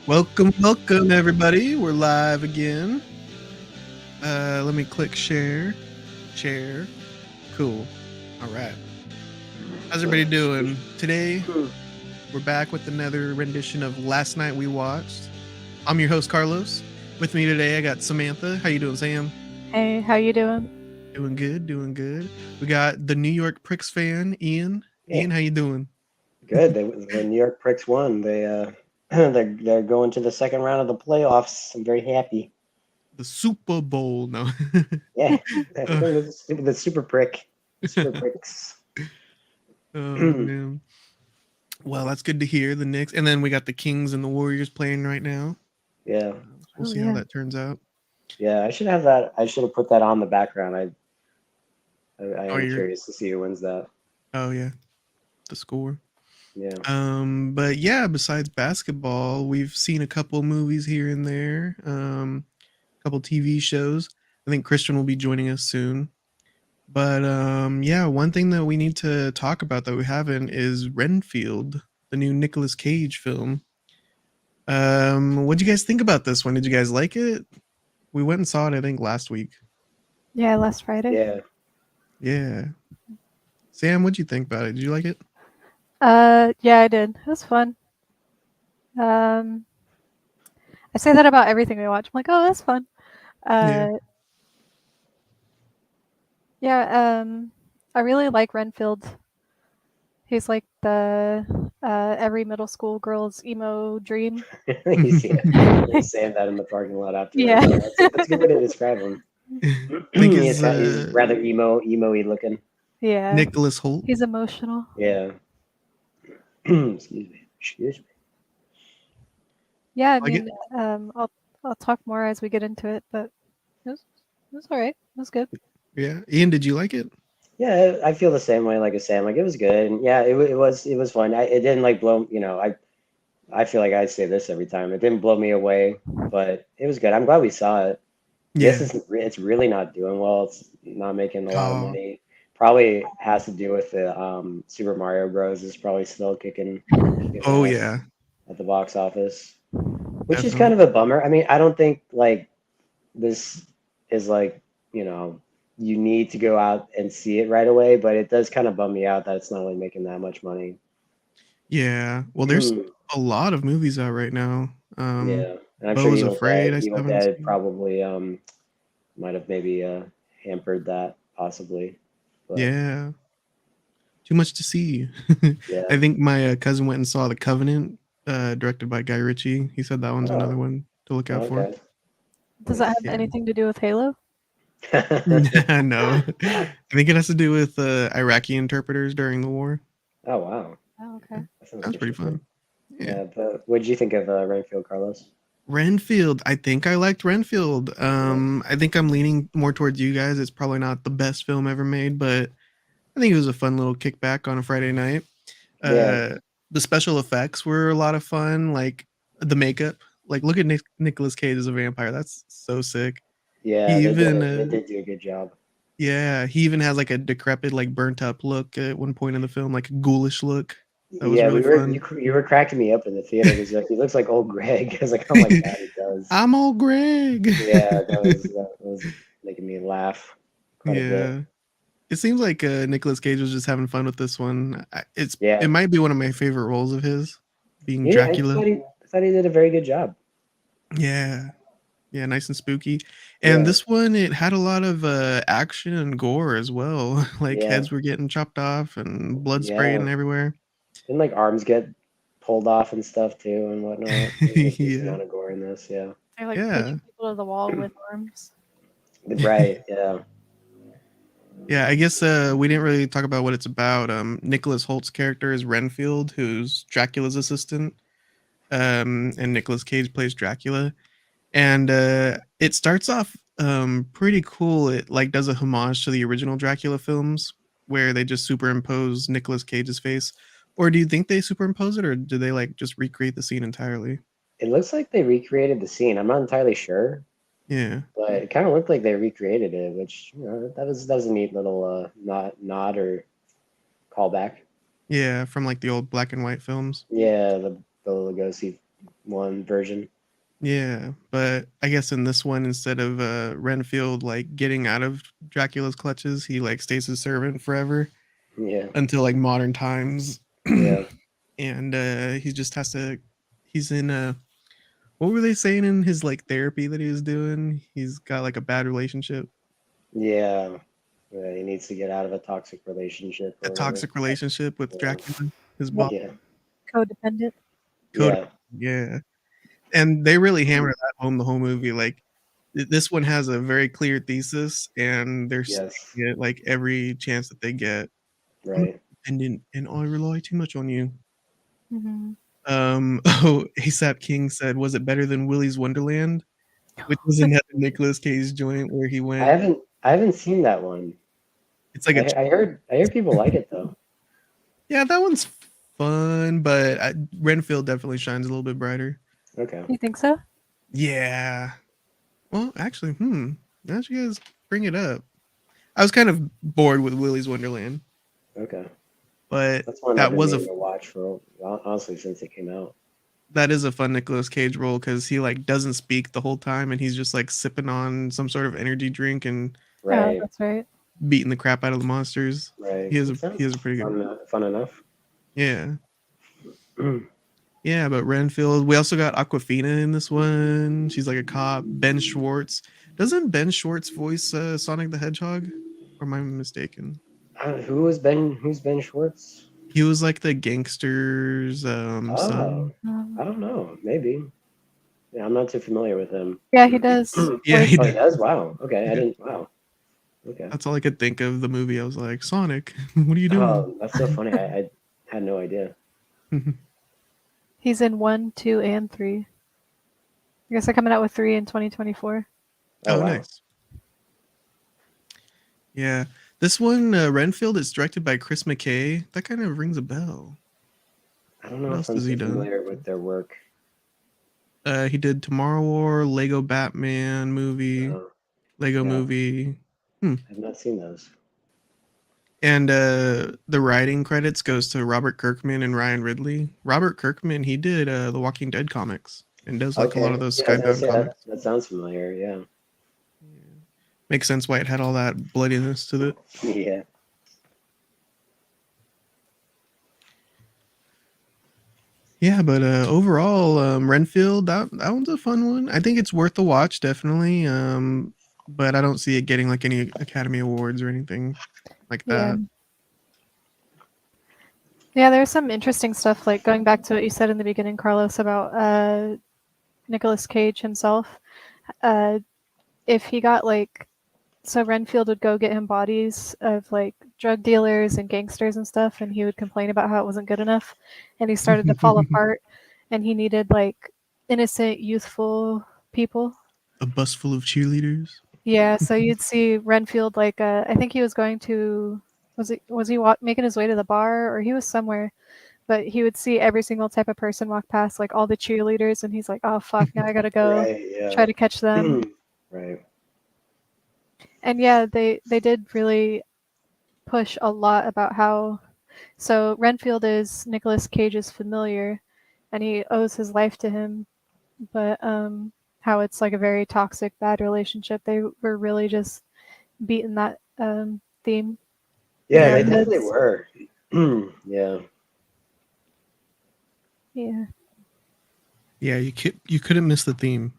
Welcome, everybody. We're live again. Let me click share. Share. Cool. All right. How's everybody doing? Today, we're back with another rendition of Last Night We Watched. I'm your host, Carlos. With me today, I got Samantha. How you doing, Sam? Hey, how you doing? Doing good. We got the New York Pricks fan, Ian. Yeah, Ian, how you doing? good. The New York Pricks won. They're going to the second round of the playoffs. I'm very happy. The Super Bowl. No. Yeah, they're Uh, going to the Super Pricks. oh, man. Well, that's good to hear. The Knicks, and then we got the Kings and the Warriors playing right now. Yeah, We'll Oh, see how yeah. that turns out. yeah. I should have that. I should have put that on the background. I Oh, am you're. curious to see who wins that. Oh yeah, the score. Yeah, But yeah, besides basketball, we've seen a couple movies here and there. A couple TV shows. I think Christian will be joining us soon. But yeah, one thing that we need to talk about that we haven't is Renfield, the new Nicolas Cage film. What do you guys think about this one? Did you guys like it? We went and saw it, I think, last week. Yeah, last Friday. yeah. Yeah. Sam, what'd you think about it? Did you like it? Yeah, I did. It was fun. Um, I say that about everything we watch. I'm like, oh, that's fun. Yeah. Uh, yeah. I really like Renfield. He's like the every middle school girl's emo dream. You see it. He's saying that in the parking lot afterwards. Yeah. Yeah, that's a good way to describe him. I think He's rather emo-y looking. Yeah. Nicholas Holt. He's emotional. Yeah. Excuse me. Yeah, I I get, mean, I'll talk more as we get into it, but it was all right. It was good. yeah. Ian, did you like it? Yeah, I feel the same way like a Sam. Like it was good, and yeah, it was fun. It didn't like blow. I feel like I say this every time. It didn't blow me away, but it was good. I'm glad we saw it. Yes, Yeah. it's really not doing well. It's not making a lot of Oh, money. Probably has to do with the Super Mario Bros. Is probably still kicking oh ass yeah, at the box office, which is kind definitely. of a bummer. I mean, I don't think like this is like, you know, you need to go out and see it right away, but it does kind of bum me out that it's not really making that much money. Yeah. Well, there's a lot of movies out right now. Yeah, and I'm sure Bo is Afraid. I still Evil haven't Dead seen. probably might have maybe hampered that possibly, but Yeah. Too much to see. yeah. I think my cousin went and saw The Covenant, directed by Guy Ritchie. He said that one's another Oh, one to look out for. okay. Does that Nice. have Yeah. anything to do with Halo? No, I think it has to do with Iraqi interpreters during the war. Oh wow, Oh, okay. that sounds That's pretty interesting. fun. Yeah. Yeah, but what did you think of Renfield, Carlos? Renfield. I think I liked Renfield. Yeah, I think I'm leaning more towards you guys. It's probably not the best film ever made, but I think it was a fun little kickback on a Friday night. yeah, Uh, the special effects were a lot of fun, like the makeup. Like, look at Nicolas Cage as a vampire. That's so sick. yeah. He They did even, it. They did do a good job. yeah, he even has like a decrepit, like burnt up look at one point in the film, like a ghoulish look. That was Yeah, really fun. you were cracking me up in the theater because like he looks like old Greg. I was like, oh my god, he does. I'm old Greg. Yeah, that was making me laugh quite a bit. Yeah. It seems like Nicolas Cage was just having fun with this one. It Yeah, might be one of my favorite roles of his, being yeah. Dracula. I thought he did a very good job. Yeah, yeah, nice and spooky. And Yeah, this one, it had a lot of action and gore as well. Like yeah, heads were getting chopped off and blood yeah. spraying everywhere. Didn't like arms get pulled off and stuff too and whatnot? There's a decent Yeah, amount of gore in this. Yeah, They're like yeah, pinning people to the wall with arms. right. Yeah, yeah. I guess we didn't really talk about what it's about. Nicholas Holt's character is Renfield, who's Dracula's assistant. And Nicolas Cage plays Dracula. And it starts off pretty cool. It like does a homage to the original Dracula films where they just superimpose Nicolas Cage's face. Or do you think they superimpose it, or do they like just recreate the scene entirely? it looks like they recreated the scene. I'm not entirely sure, Yeah, but it kind of looked like they recreated it, which that was a neat little nod or callback. yeah, from like the old black and white films. Yeah, the Lugosi one version. Yeah, but I guess in this one, instead of Renfield like getting out of Dracula's clutches, he like stays his servant forever Yeah, until like modern times. yeah, And he just has to. He's in what were they saying in his like therapy that he was doing? He's got like a bad relationship, yeah. Yeah, he needs to get out of a toxic relationship a or whatever. toxic relationship with Yeah, Dracula, his Well, boss. yeah, codependent. Code. yeah, Yeah, and they really hammer that home the whole movie. Like this one has a very clear thesis, and they're yes, stating it like every chance that they get. I'm right. independent, and I rely too much on you. Hmm. Oh, ASAP King said, "Was it better than Willy's Wonderland?" Which was another Nicolas Cage joint where he went. I haven't seen that one. It's like a I heard people like it though. yeah, that one's fun, but Renfield definitely shines a little bit brighter. Okay, You think so? Yeah. Well, actually, now that you guys bring it up, I was kind of bored with Willy's Wonderland, okay. but That's one I've that been was a meaning to watch for honestly since it came out. that is a fun Nicolas Cage role because he like doesn't speak the whole time and he's just like sipping on some sort of energy drink and Oh, Right, that's right. beating the crap out of the monsters. right. He has It a sounds pretty good fun enough. yeah. Yeah, but Renfield. We also got Aquafina in this one. She's like a cop. Ben Schwartz. Doesn't Ben Schwartz voice Sonic the Hedgehog? Or am I mistaken? Who's Ben Schwartz? He was like the gangster's Oh, son. I don't know. Maybe. Yeah, I'm not too familiar with him. Yeah, he does. Yeah, voice- he Oh, he did. does? Wow. Okay, I Yeah. didn't. Wow. Okay. That's all I could think of the movie. I was like, Sonic, what are you doing? Oh, that's so funny. I had no idea. He's in 1, 2, and 3. I guess they're coming out with 3 in 2024. Oh, Oh, wow. nice. Yeah. This one, Renfield, is directed by Chris McKay. That kind of rings a bell. I don't know What if else I'm has he too done? familiar with their work. He did Tomorrow War, Lego Batman movie, Lego Yeah, movie. I've not seen those. And the writing credits goes to Robert Kirkman and Ryan Ridley. Robert Kirkman, he did the Walking Dead comics and does like a lot of Okay. those Yeah, I was gonna Skybound say that comics. that sounds familiar. Yeah. Makes sense why it had all that bloodiness to it. Yeah. Yeah, but overall, Renfield, that one's a fun one. I think it's worth the watch, definitely. But I don't see it getting like any Academy Awards or anything like Yeah. that. Yeah, there's some interesting stuff, like going back to what you said in the beginning, Carlos, about Nicolas Cage himself. If he got like, so Renfield would go get him bodies of like drug dealers and gangsters and stuff, and he would complain about how it wasn't good enough, and he started to fall apart, and he needed like innocent, youthful people. A bus full of cheerleaders. Yeah, so you'd see Renfield like I think he was going to was he making his way to the bar, or he was somewhere, but he would see every single type of person walk past, like all the cheerleaders, and he's like, "Oh fuck, now I gotta go Right. try Yeah. to catch them." Right. And yeah, they did really push a lot about how. So Renfield is Nicolas Cage's familiar, and he owes his life to him, but how it's like a very toxic, bad relationship. They were really just beating that theme in Yeah, our they definitely heads. were. Yeah. Yeah. Yeah, you couldn't miss the theme.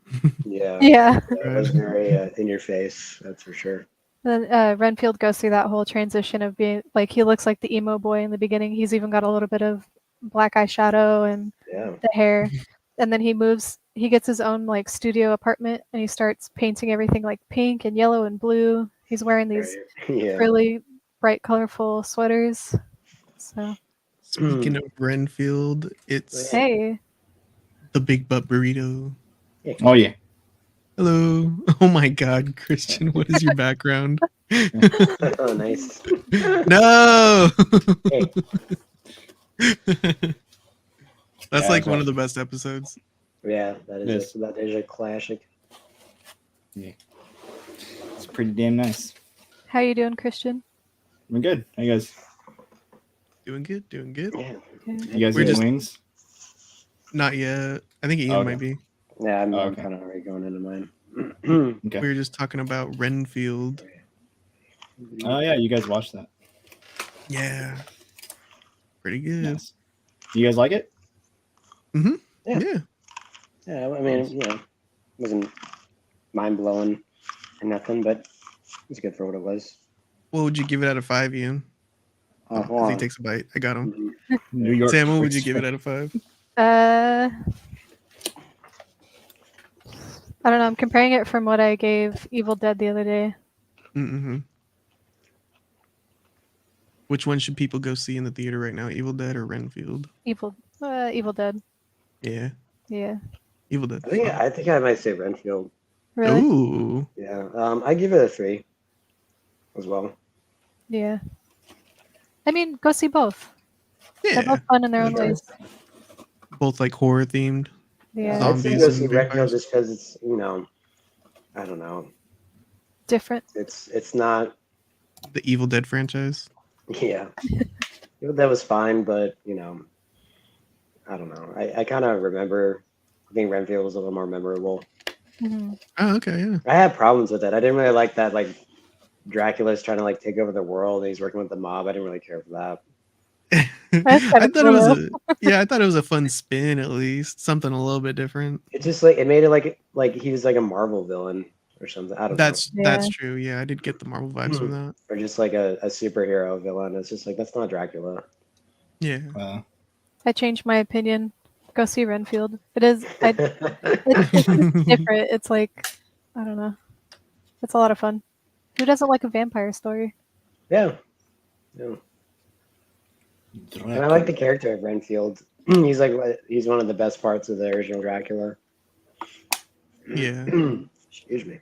Yeah. Yeah. It was very in your face. That's for sure. Then Renfield goes through that whole transition of being like he looks like the emo boy in the beginning. He's even got a little bit of black eyeshadow and Yeah. the hair. And then he gets his own like studio apartment and he starts painting everything like pink and yellow and blue. He's wearing these Right. Yeah. really bright, colorful sweaters. So, Speaking of Renfield, it's hey. the Big Butt Burrito. Oh yeah. Hello. Oh my God, Christian, what is your background? Oh, nice. No. Hey. That's Yeah, like that's one right. of the best episodes. Yeah, that Yes. is a classic. It's pretty damn nice. How you doing, Christian? I'm good. How you guys? Doing good, doing good. Yeah. You guys We're eat just- wings? Not yet. I think Ian Okay. might be. Yeah, I'm Okay. kind of already going into mine. Okay. We were just talking about Renfield. Oh yeah, you guys watched that. Yeah. Pretty good. Nice. You guys like it? Mm-hmm. Yeah. Yeah. Yeah, I mean, Nice. you know, it wasn't mind blowing or nothing, but it was good for what it was. What would you give it out of 5, Ian? Oh, As hold he on. takes a bite. I got him. Mhm. New York. Sam, what would you Twix. give it out of 5? I don't know. I'm comparing it from what I gave Evil Dead the other day. Mm-hmm. Which one should people go see in the theater right now? Evil Dead or Renfield? Evil Dead. Yeah. Yeah. Evil Dead. I think I might say Renfield. Really? Ooh. Yeah. I give it a 3 as well. Yeah. I mean, go see both. They're Yeah. both fun in their own Yeah. ways. Both like horror themed. Yeah. I'd say Zombies go and see Renfield vampires. just because it's, you know, I don't know. Different. It's not. The Evil Dead franchise. Yeah. That was fine, but you know, I don't know. I kind of remember. I think Renfield was a little more memorable. Hmm. Oh, okay, yeah. I had problems with it. I didn't really like that. Like Dracula's trying to like take over the world, and he's working with the mob. I didn't really care for that. That's kind I of thought cool, it was though. I thought it was a fun spin at least. Something a little bit different. It just like it made it like he was like a Marvel villain or something. I don't know. That's Yeah. true. Yeah, I did get the Marvel vibes from that. Or just like a superhero villain. It's just like that's not Dracula. Yeah. I changed my opinion. Go see Renfield. It is. It's just different. It's like, I don't know. It's a lot of fun. Who doesn't like a vampire story? Yeah. Yeah. And I like the character of Renfield. He's one of the best parts of the original Dracula. Yeah. Excuse me.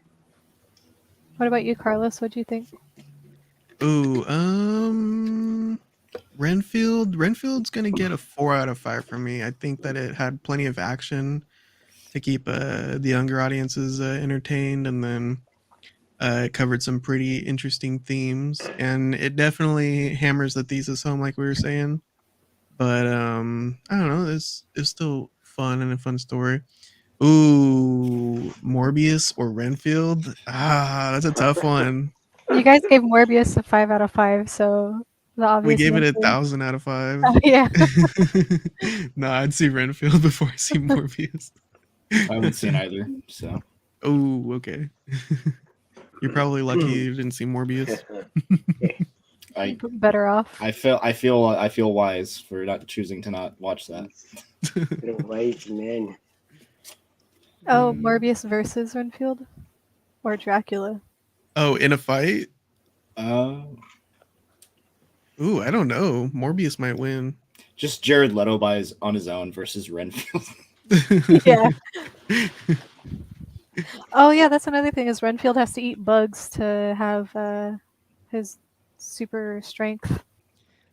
What about you, Carlos? What do you think? Ooh, Renfield's gonna get a 4 out of 5 from me. I think that it had plenty of action to keep the younger audiences entertained, and then it covered some pretty interesting themes, and it definitely hammers the thesis home, like we were saying. But I don't know, it's still fun and a fun story. Ooh, Morbius or Renfield? Ah, that's a tough one. You guys gave Morbius a 5 out of 5, so the We obvious gave it answer. 1,000 out of 5. Oh, yeah. No, I'd see Renfield before I see Morbius. I haven't seen either, so Oh, okay. You're probably lucky you didn't see Morbius. I Better off. feel wise for not choosing to not watch that. Get away from men. Oh, Morbius versus Renfield? Or Dracula? Oh, in a fight? Uh, Ooh, I don't know. Morbius might win. just Jared Leto on his own versus Renfield. Yeah. Oh, yeah, that's another thing is Renfield has to eat bugs to have his super strength.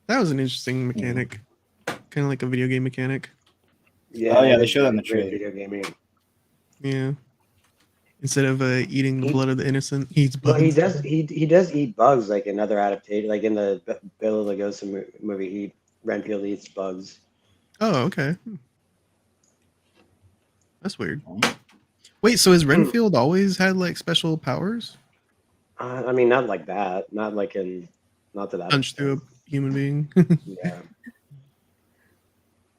That was an interesting mechanic. Kind of like a video game mechanic. Yeah, Oh, yeah, they it's show that in the great trailer. video gaming. Yeah. Instead of eating the blood of the innocent, he eats Well, bugs. he does eat bugs like in other adaptations, like in the Bela Lugosi movie. Renfield eats bugs. Oh, okay. That's weird. Wait, so has Renfield always had like special powers? I mean, not like that. Not to that Punch through extent. a human being. Yeah.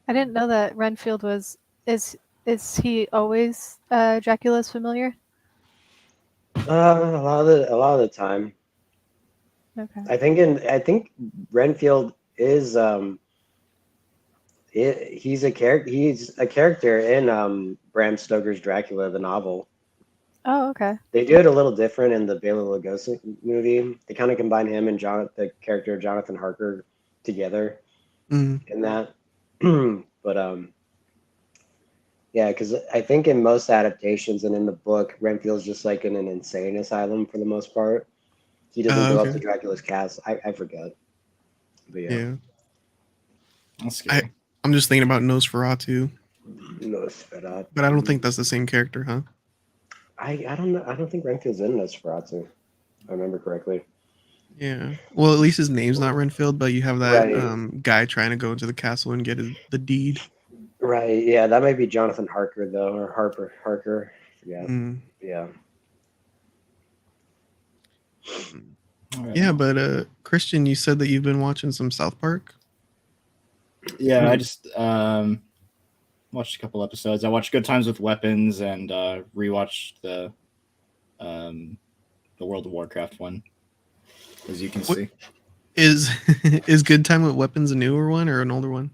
I didn't know that Renfield was is he always Dracula's familiar? A lot of the time. Okay. I think Renfield is he's a character in Bram Stoker's Dracula the novel. Oh, okay. They do it a little different in the Bela Lugosi movie. They kind of combine him and the character of Jonathan Harker together Mm. in that. But yeah, because I think in most adaptations and in the book, Renfield's just like in an insane asylum for the most part. He doesn't go up to Okay. Dracula's castle. I forget. But yeah. Yeah. That's scary. I'm just thinking about Nosferatu, Nosferatu. but I don't think that's the same character, huh? I don't know. I don't think Renfield's in Nosferatu. If I remember correctly. Yeah. Well, at least his name's not Renfield, but you have that Right. guy trying to go into the castle and get the deed. Right. Yeah, that might be Jonathan Harker though, or Harker. Yeah. Mm. Yeah. All right. Yeah, but Christian, you said that you've been watching some South Park. Yeah, I just watched a couple episodes. I watched Good Times with Weapons and rewatched the World of Warcraft one, as you can What- see. Is is Good Time with Weapons a newer one or an older one?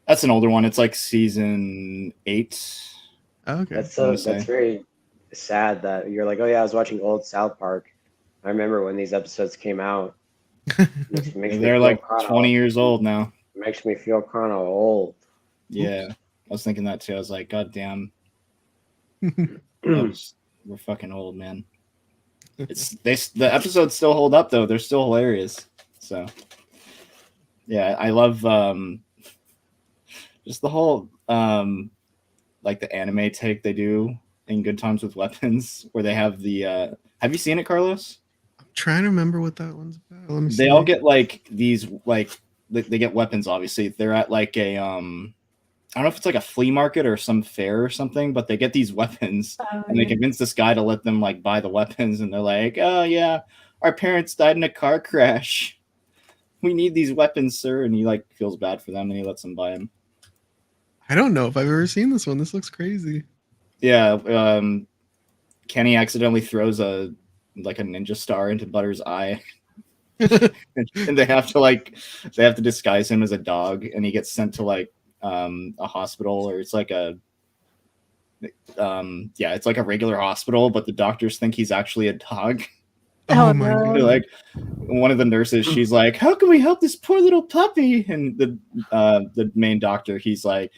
That's an older one. It's like season 8. Oh, okay. That's very sad that you're like, oh yeah, I was watching old South Park. I remember when these episodes came out. Makes me They're feel like kinda 20 years old now. Makes me feel kind of old. Yeah, I was thinking that too. I was like, God damn, we're fucking old, man. The episodes still hold up though. They're still hilarious. So yeah, I love just the whole like the anime take they do in Good Times with Weapons, where they have the have you seen it, Carlos? I'm trying to remember what that one's about. Let me see. They all get like these like they get weapons. Obviously, they're at like a I don't know if it's like a flea market or some fair or something, but they get these weapons and they convince this guy to let them like buy the weapons, and they're like, "Oh yeah, our parents died in a car crash. We need these weapons, sir." And he like feels bad for them and he lets them buy them. I don't know if I've ever seen this one. This looks crazy. Yeah, Kenny accidentally throws a ninja star into Butter's eye. And they have to disguise him as a dog, and he gets sent to like a hospital, or it's like a it's like a regular hospital, but the doctors think he's actually a dog. Oh my no. god. Like one of the nurses, she's like, "How can we help this poor little puppy?" And the main doctor, he's like,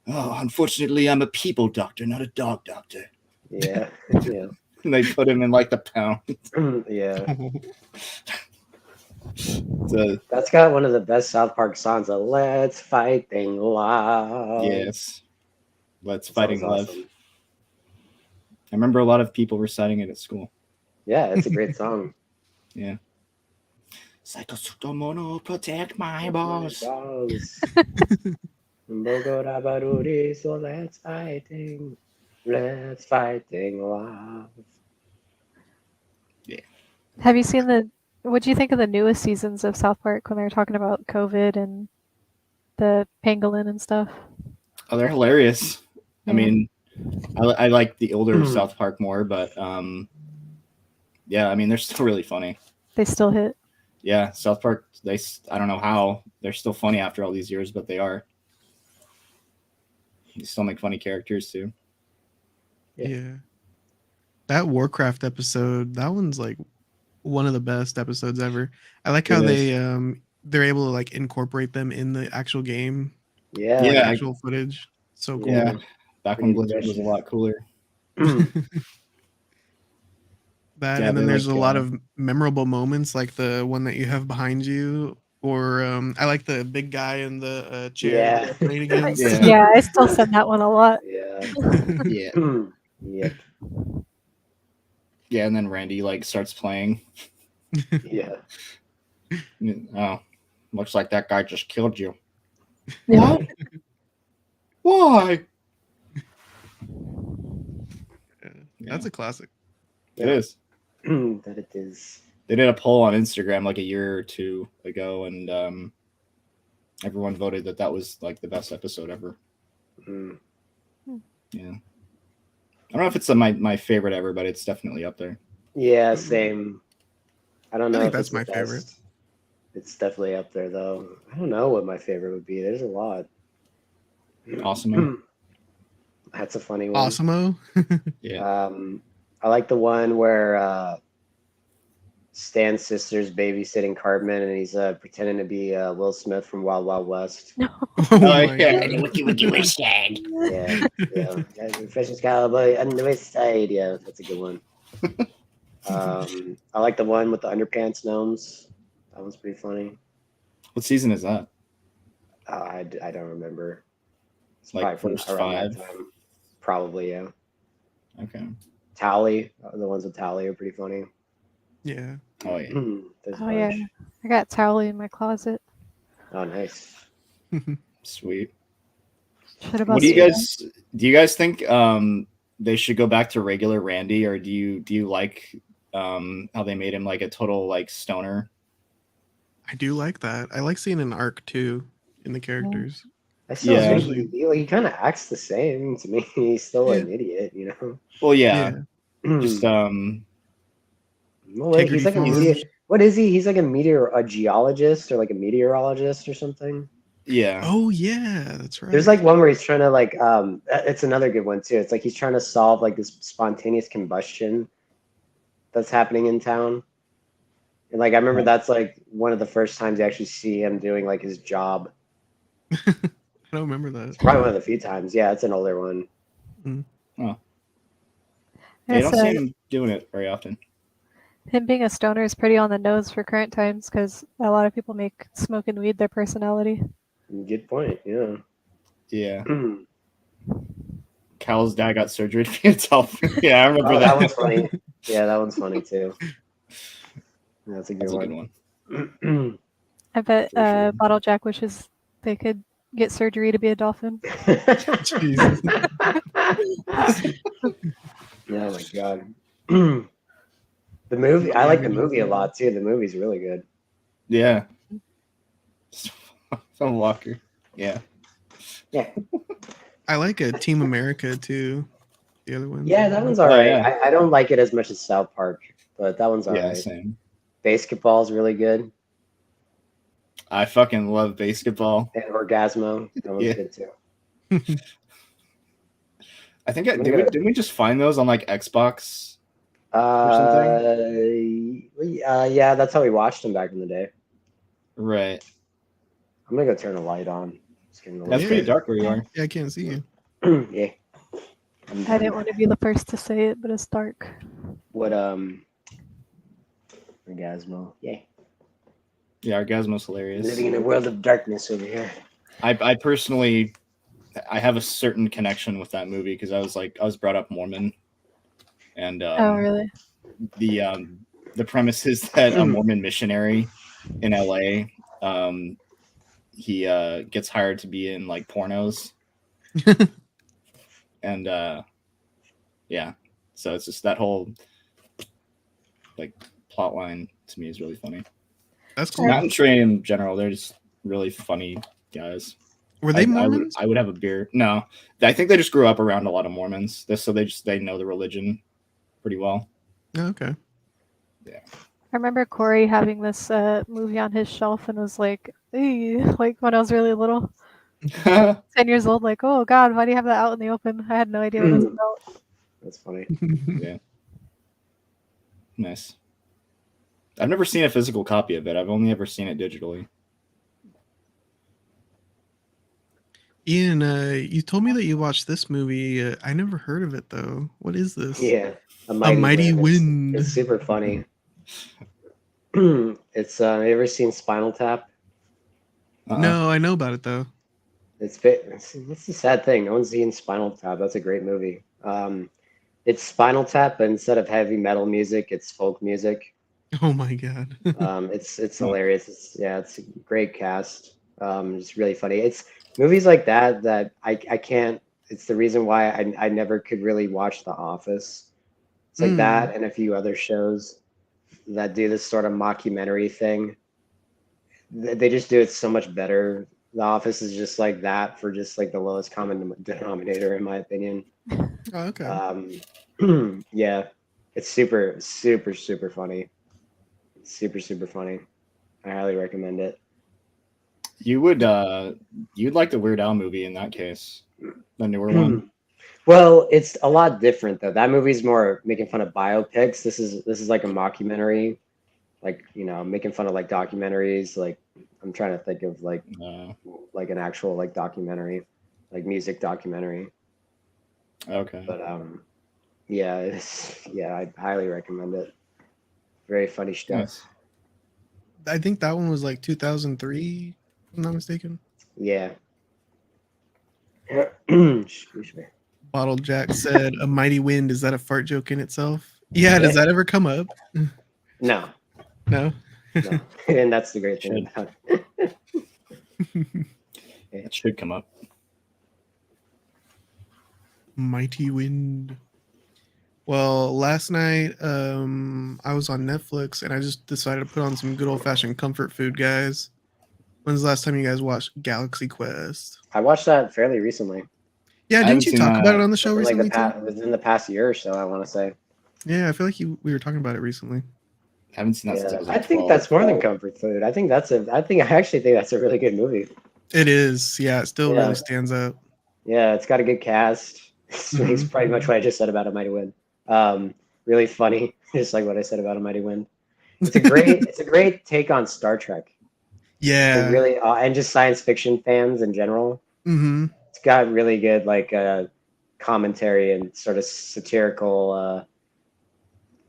"Oh, unfortunately, I'm a people doctor, not a dog doctor." Yeah. Yeah. And they put him in like the pound. Yeah. So, That's got one of the best South Park songs. Of Let's Fighting Love. yes, let's That fighting song's love. awesome. I remember a lot of people reciting it at school. Yeah, it's a great song. Yeah. Saito Sutomono, protect my boss. Bogota Baruri, so let's fighting. Let's fighting love. Have you seen the? What do you think of the newest seasons of South Park when they were talking about COVID and the pangolin and stuff? Oh, they're hilarious. I Yeah. mean, I like the older South Park more, but yeah, I mean, they're still really funny. They still hit. Yeah, South Park, I don't know how they're still funny after all these years, but they are. They still make funny characters too. Yeah. That Warcraft episode, that one's like one of the best episodes ever. I like how It is. they're able to like incorporate them in the actual game, Yeah. like Yeah, actual footage. So cool. Yeah, back when Pretty Blizzard was a lot cooler. That, Yeah, and then they're there's like, a lot of memorable moments, like the one that you have behind you, or I like the big guy in the chair Yeah. that you're playing against. Yeah. Yeah, I still send that one a lot. Yeah. yeah, Yep. yeah, and then Randy like starts playing. Yeah. Oh, looks like that guy just killed you. Yeah. What? Why? That's a classic. It is. That it is. They did a poll on Instagram like a year or two ago, and everyone voted that was like the best episode ever. Mm. Yeah, I don't know if it's my favorite ever, but it's definitely up there. Yeah, same. I don't know think if that's it's the my favorite. best. It's definitely up there though. I don't know what my favorite would be. There's a lot. Awesome. That's a funny one. Awesomeo. Yeah. I like the one where Stan's sister's babysitting Cartman, and he's pretending to be Will Smith from Wild Wild West. Oh my my God. god. Yeah, yeah. Fresh Cowboy on the west side. Yeah, that's a good one. I like the one with the underpants gnomes. That one's pretty funny. What season is that? I don't remember. It's Like probably first from around 5? that time. Probably, yeah. Okay. Tally, the ones with Tally are pretty funny. Yeah. Oh yeah. There's a Oh yeah, bunch. I got Towley in my closet. Oh, nice. Sweet. Should have What busted him. do you guys think they should go back to regular Randy, or do you like how they made him like a total like stoner? I do like that. I like seeing an arc too in the characters. I still Yeah. think he kind of acts the same to me. He's still Yeah. an idiot, you know. Well, yeah, Yeah. just Well, Integrity he's like a Farms. what is he? He's like a geologist or like a meteorologist or something. yeah. Oh yeah, that's right. There's like one where he's trying to like it's another good one too. It's like he's trying to solve like this spontaneous combustion that's happening in town. And like I remember Right. that's like one of the first times you actually see him doing like his job. I don't remember that. It's probably one of the few times. Yeah, it's an older one. Yeah, I you guess, don't see him doing it very often. him being a stoner is pretty on the nose for current times because a lot of people make smoking weed their personality. Good point. Yeah. Yeah. Cal's dad got surgery to be himself. Yeah, I remember Oh, that. that one's funny. Yeah, that one's funny too. That's a good That's a one. good one. I bet For sure. Bottle Jack wishes they could get surgery to be a dolphin. Jesus. Oh my god. The movie, I like the movie a lot too. The movie's really good. Yeah. Some Walker. Yeah. Yeah. I like a Team America too. The other one. Yeah, that one's Oh, alright. yeah. I don't like it as much as South Park, but that one's Yeah, alright. same. Basketball's really good. I fucking love basketball. And Orgasmo. That one's Yeah. good too. I think I'm gonna go- didn't we just find those on like Xbox? Yeah, that's how we watched them back in the day. Right. I'm gonna go turn the light on. Just getting a That's Yeah. pretty dark where you are. Yeah, I can't see you. little- yeah. I didn't want to be the first to say it, but it's dark. What Orgasmo. Yeah. Yeah, Orgasmo's hilarious. Living in a world of darkness over here. I personally I have a certain connection with that movie because I was brought up Mormon, and Oh, really? the premise is that a Mormon missionary in LA, he gets hired to be in like pornos, and yeah, so it's just that whole like plot line to me is really funny. That's cool. Matt and Trey in general, they're just really funny guys. Were they Mormons? I would have a beer. No, I think they just grew up around a lot of Mormons, so they know the religion pretty well. Oh, okay. I remember Corey having this movie on his shelf and was like, "Ew," like when I was really little, 10 years old, like, oh God, why do you have that out in the open? I had no idea what it was about. That's funny. Yeah, nice. I've never seen a physical copy of it. I've only ever seen it digitally. Ian, you told me that you watched this movie. I never heard of it though. What is this? Yeah. A Mighty Wind. It's super funny. It's you ever seen Spinal Tap? No, I know about it though. It's the sad thing. No one's seen Spinal Tap. That's a great movie. It's Spinal Tap, but instead of heavy metal music, it's folk music. Oh my god. It's hilarious. It's a great cast. It's really funny. It's movies like that I can't. It's the reason why I never could really watch The Office. It's like that and a few other shows that do this sort of mockumentary thing. They just do it so much better. The Office is just like that for just like the lowest common denominator, in my opinion. Oh, okay. Yeah, it's super, super, super funny. Super, super funny. I highly recommend it. You would you'd like the Weird Al movie in that case, the newer one. Well, it's a lot different though. That movie's more making fun of biopics. This is like a mockumentary, like making fun of like documentaries. Like I'm trying to think of like an actual like documentary, like music documentary. Okay. But yeah, I highly recommend it. Very funny stuff. Nice. I think that one was like 2003, if I'm not mistaken. Yeah. Excuse me. Bottle Jack said, "A mighty wind, is that a fart joke in itself?" Yeah, does that ever come up? No. No. No. And that's the great thing about it. It should come up. Mighty Wind. Well, last night I was on Netflix and I just decided to put on some good old fashioned comfort food, guys. When's the last time you guys watched Galaxy Quest? I watched that fairly recently. Yeah, haven't didn't you seen talk that. about it on the show Like recently too? within the past year or so, I want to say. Yeah, I feel like we were talking about it recently. Haven't seen that since I Yeah, was I like think 12. that's more than comfort food. I actually think that's a really good movie. It is. Yeah, it still Yeah. really stands out. Yeah, it's got a good cast. It's Mhm. pretty much what I just said about A Mighty Wind. Really funny, just like what I said about A Mighty Wind. It's a great take on Star Trek. Yeah. Like really, and just science fiction fans in general. Mm-hmm. It's got really good like commentary and sort of satirical,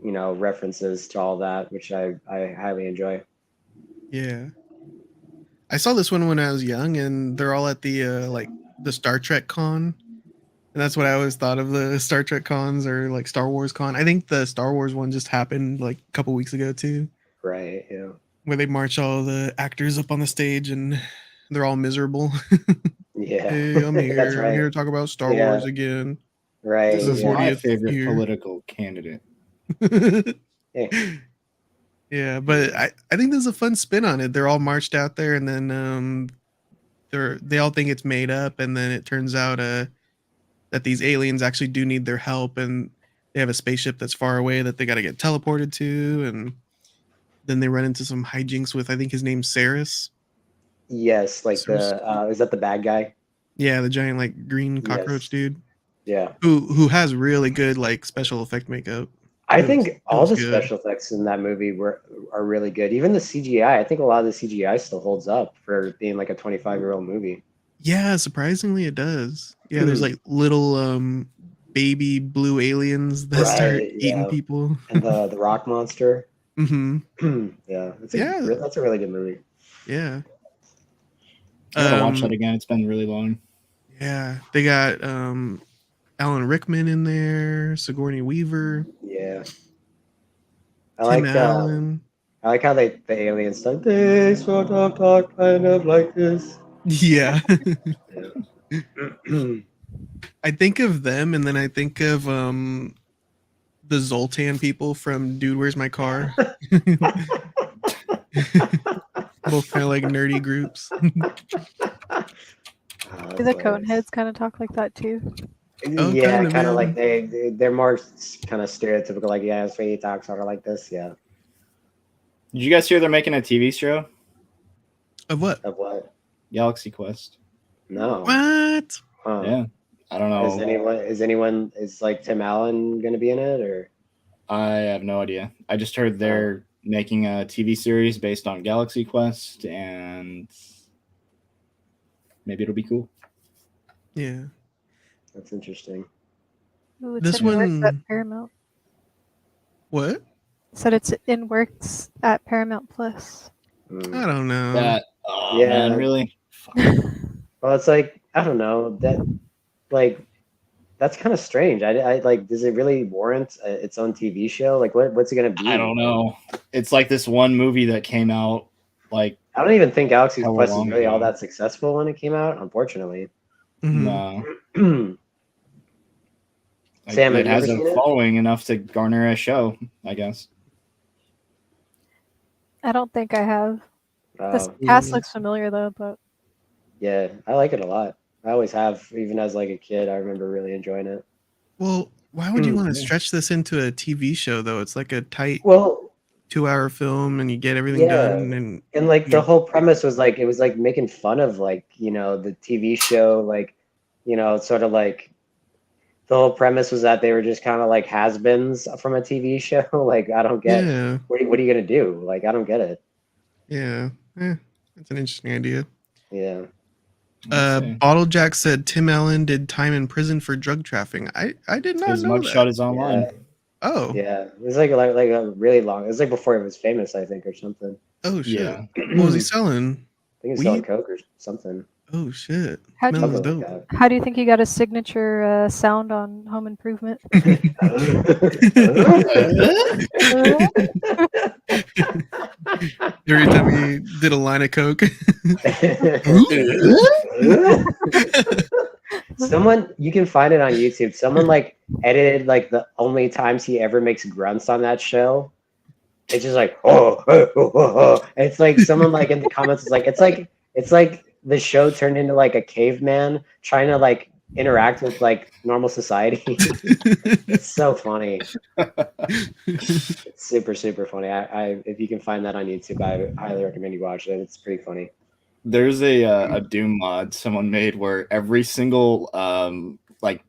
references to all that, which I highly enjoy. Yeah. I saw this one when I was young, and they're all at the the Star Trek con, and that's what I always thought of the Star Trek cons or like Star Wars con. I think the Star Wars one just happened like a couple weeks ago too, Right. Yeah. where they march all the actors up on the stage and they're all miserable. Yeah. Hey, I'm here. That's I'm right. here to talk about Star Yeah. Wars again. Right. This is Yeah. my 40th favorite year. political candidate. Hey. Yeah, but I think there's a fun spin on it. They're all marched out there, and then they all think it's made up, and then it turns out that these aliens actually do need their help, and they have a spaceship that's far away that they got to get teleported to, and then they run into some hijinks with, I think his name's Saris. Yes, like is that the bad guy? Yeah, the giant like green cockroach Yes. dude Yeah. who has really good like special effect makeup. I It think was- it all was the good. special effects in that movie are really good. Even the CGI, I think a lot of the CGI still holds up for being like a 25-year-old movie. Yeah, surprisingly it does. Yeah, there's like little baby blue aliens that start Right, eating yeah. people. And the rock monster. Mm-hmm. Yeah, Yeah. that's a really good movie. Yeah. I gotta watch that again. It's been really long. Yeah, they got Alan Rickman in there, Sigourney Weaver, Yeah. Tim Allen. I like how the aliens like they sort of talk kind of like this. Yeah. Yeah. I think of them, and then I think of the Zoltan people from Dude, Where's My Car? Both kind of like nerdy groups. Do the Coneheads kind of talk like that too? Oh, Yeah, kind kind of, of like they're more kind of stereotypical, like yeah, Sway talks sort of like this, yeah. Did you guys hear they're making a TV show? Of what? Of what? Galaxy Quest. No. What? Huh. Yeah. I don't know. Is like Tim Allen gonna be in it or? I have no idea. I just heard they're making a TV series based on Galaxy Quest, and maybe it'll be cool. Yeah. That's interesting. Ooh, it's This in works one- at Paramount. What? Said it's in works at Paramount Plus. I don't know. Yeah. Man, really? Fuck. Well, it's like I don't know that, like, that's kind of strange. I like. Does it really warrant its own TV show? Like, what's it gonna be? I don't know. It's like this one movie that came out like I don't even think Galaxy How Quest is long really all ago? that successful when it came out. Unfortunately. Mhm. no. Sam, have it you has ever a seen it? following enough to garner a show, I guess. I don't think I have. This Oh, cast looks familiar though, but yeah, I like it a lot. I always have, even as like a kid. I remember really enjoying it. Well, why would you want to stretch this into a TV show though? It's like a tight Well, 2-hour film, and you get everything Yeah. done. and like the Yeah. whole premise was like it was like making fun of like the TV show, like sort of like the whole premise was that they were just kind of like has-beens from a TV show. Like I don't get Yeah, what are you gonna do? Like I don't get it. yeah. That's an interesting idea. Yeah. Let's see. Bottle Jack said Tim Allen did time in prison for drug trafficking. I did not His know mugshot that. is online. Yeah. Oh, Yeah. It was like a really long. It was like before it was famous, I think, or something. oh shit. Yeah. What was he selling? I think it's selling Weed? coke or something. Oh shit. How do Smells Something dope. like how do you think he got his signature sound on Home Improvement? Every time he did a line of coke. Someone, you can find it on YouTube. Someone like edited like the only times he ever makes grunts on that show. It's just like oh. It's like someone like in the comments is like it's like the show turned into like a caveman trying to like interact with like normal society. It's so funny. It's super super funny. I if you can find that on YouTube, I highly recommend you watch it. It's pretty funny. There's a Doom mod someone made where every single like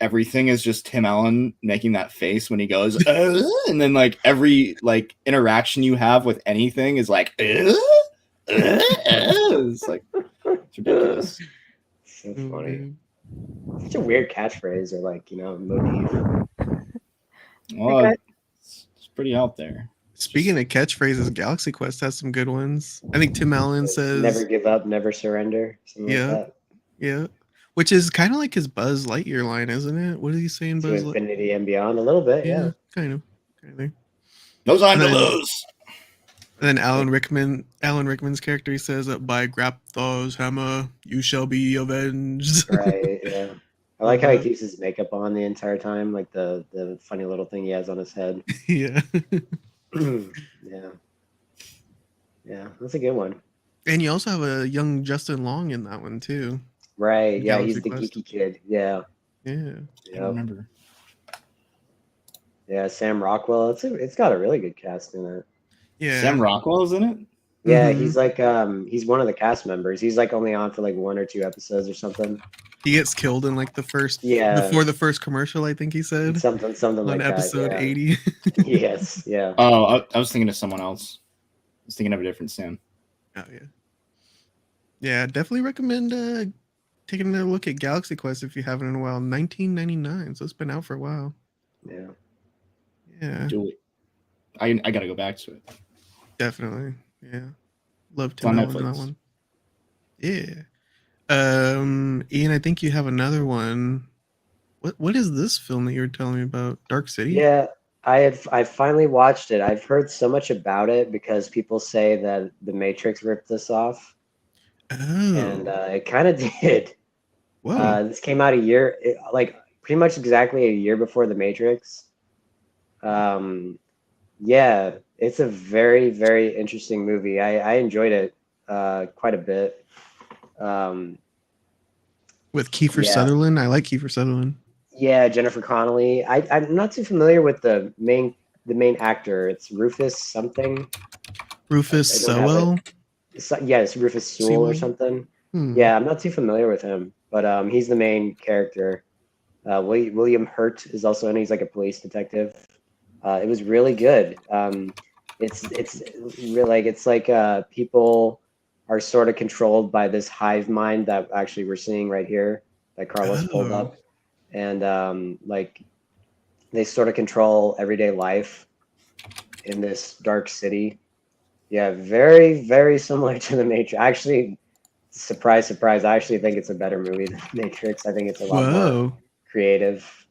everything is just Tim Allen making that face when he goes, and then like every like interaction you have with anything is like, it's like it's ridiculous. So funny. Such a weird catchphrase or like motif. Well, it's pretty out there. Speaking of catchphrases, Galaxy Quest has some good ones. I think Tim Allen says, "Never give up, never surrender." Something yeah, like that. yeah, which is kind of like his Buzz Lightyear line, isn't it? What is he saying, To Buzz? infinity and beyond, a little bit, yeah. Kind of. Those I'm to And then- lose. And then Alan Rickman's character, he says, "By Grapthor's hammer, you shall be avenged." Right, yeah. I like how he keeps his makeup on the entire time, like the funny little thing he has on his head. Yeah. Yeah, that's a good one. And you also have a young Justin Long in that one too. Right, yeah, Galaxy he's the Quest. geeky kid. Yeah, Yeah. I don't remember. yeah. Sam Rockwell. It's got a really good cast in it. Yeah. Sam Rockwell's in it? Yeah, Mhm. he's like he's one of the cast members. He's like only on for like 1 or 2 episodes or something. He gets killed in like the first before the first commercial, I think he said. Something On like episode that. 80. Yes, yeah. Oh, I was thinking of someone else. I was thinking of a different Sam. Oh yeah. Yeah, definitely recommend taking a look at Galaxy Quest if you haven't in a while. 1999, so it's been out for a while. Yeah. Yeah, Do it. I gotta go back to it. definitely. Yeah, love It's on Tim Allen in that Netflix. one. Yeah. Ian, I think you have another one. What is this film that you were telling me about? Dark City? Yeah, I finally watched it. I've heard so much about it because people say that The Matrix ripped this off, and Oh. it kind of did. Whoa. This came out like pretty much exactly a year before The Matrix. Yeah, it's a very, very interesting movie. I enjoyed it quite a bit. With Kiefer Yeah. Sutherland? I like Kiefer Sutherland. Yeah, Jennifer Connelly. I'm not too familiar with the main actor. It's Rufus something. Rufus I don't have Sewell? It's Rufus Sewell or Sewell? something. Hmm. Yeah, I'm not too familiar with him, but he's the main character. William Hurt is also in. He's like a police detective. It was really good. It's really like people are sort of controlled by this hive mind that actually we're seeing right here that Carlos pulled Oh. up, and like they sort of control everyday life in this dark city. Yeah, very very similar to the Matrix. Actually, surprise surprise, I actually think it's a better movie than Matrix. I think it's a lot more Whoa. creative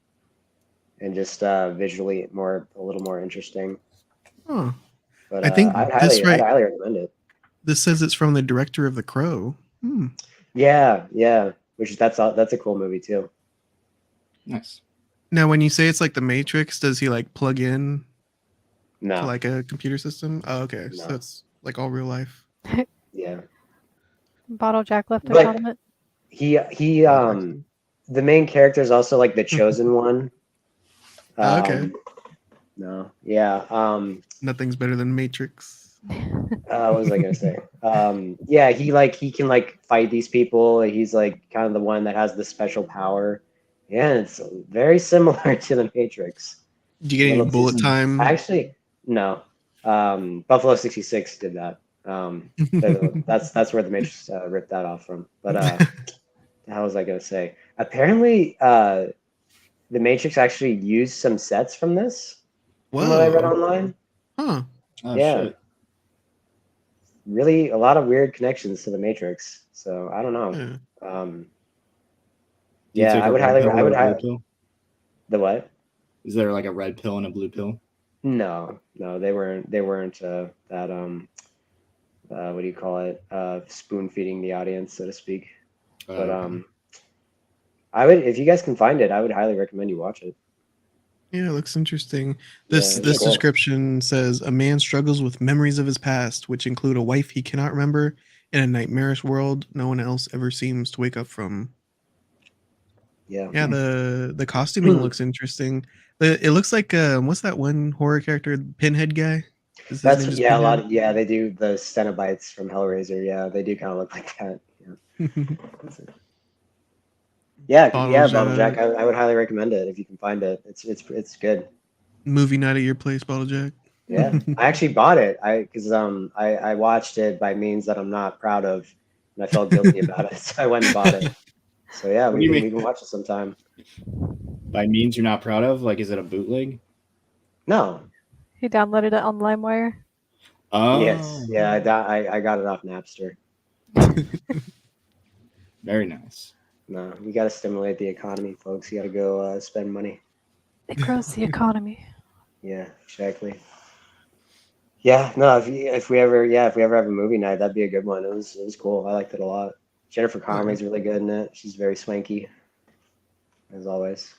and just visually a little more interesting. Huh. But I think I'd this highly recommend it. This says it's from the director of The Crow. Hmm. Yeah, that's a cool movie too. Nice. Now, when you say it's like the Matrix, does he like plug in No, to like a computer system? Oh, okay. No. So it's like all real life. yeah, Bottle Jack left a But- comment. he the main character is also like the chosen one. Okay. No, yeah. Nothing's better than Matrix. What was I gonna say? Yeah, he can like fight these people. He's like kind of the one that has the special power. Yeah, it's very similar to the Matrix. Did you get any Little bullet too- time? Actually, no. Buffalo 66 did that. That's where the Matrix ripped that off from. But how was I gonna say? Apparently, the Matrix actually used some sets from this. From what I read Whoa. online. Huh. Oh, Yeah. shit. Really, a lot of weird connections to the Matrix. So I don't know. Yeah. Um, Do you yeah, take I a would red highly. pill I or would. a blue pill? The what? Is there like a red pill and a blue pill? No, they weren't. They weren't that. What do you call it? Spoon feeding the audience, so to speak. But I would, if you guys can find it, I would highly recommend you watch it. Yeah, it looks interesting. Yeah, This it's cool. description says a man struggles with memories of his past, which include a wife he cannot remember in a nightmarish world no one else ever seems to wake up from. Yeah. Yeah, the costuming looks interesting. It looks like what's that one horror character, Pinhead guy? Is his That's, name just yeah, a lot Pinhead? of, yeah, they do the Cenobites from Hellraiser. Yeah, they do kind of look like that. Yeah. Yeah, Bottle Jack. Jack. I would highly recommend it if you can find it. It's good. Movie night at your place, Bottle Jack. Yeah, I actually bought it. I watched it by means that I'm not proud of, and I felt guilty about it, so I went and bought it. So yeah, What do you we mean? can watch it sometime. By means you're not proud of? Like, is it a bootleg? No. He downloaded it on LimeWire. Oh, Yes. Yeah, I got it off Napster. very nice. No, we got to stimulate the economy, folks. You got to go spend money. It grows the economy. Yeah, exactly. Yeah, no, if we ever have a movie night, that'd be a good one. It was cool. I liked it a lot. Jennifer Connelly's really good in it. She's very swanky, as always.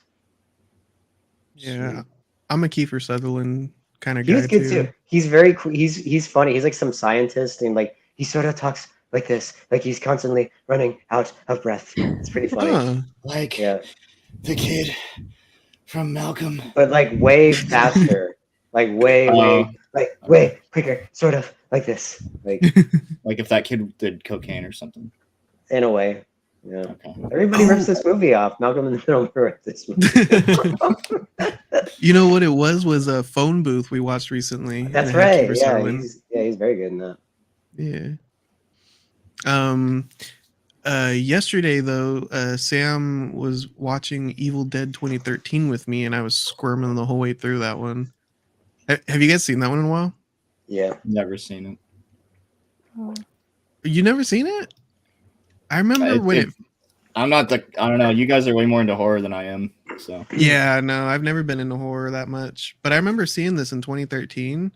Yeah, I'm a Kiefer Sutherland kind of He was guy good too. He's very he's funny. He's like some scientist, and like he sort of talks like this, like he's constantly running out of breath. It's pretty funny. Huh. Like Yeah, the kid from Malcolm. but like way faster, like way quicker, sort of like this, like Like if that kid did cocaine or something. in a way. Yeah. Okay. Everybody rips this movie off. Malcolm in the Middle ripped this movie. You know what it was a phone booth we watched recently. That's and it had right. Kiefer Yeah, Sutherland. he's very good in that. Yeah. Yesterday though, Sam was watching Evil Dead 2013 with me, and I was squirming the whole way through that one. Have you guys seen that one in a while? Yeah. Never seen it. Oh. You never seen it? I remember when it. I'm not the. I don't know. You guys are way more into horror than I am. So Yeah, no, I've never been into horror that much, but I remember seeing this in 2013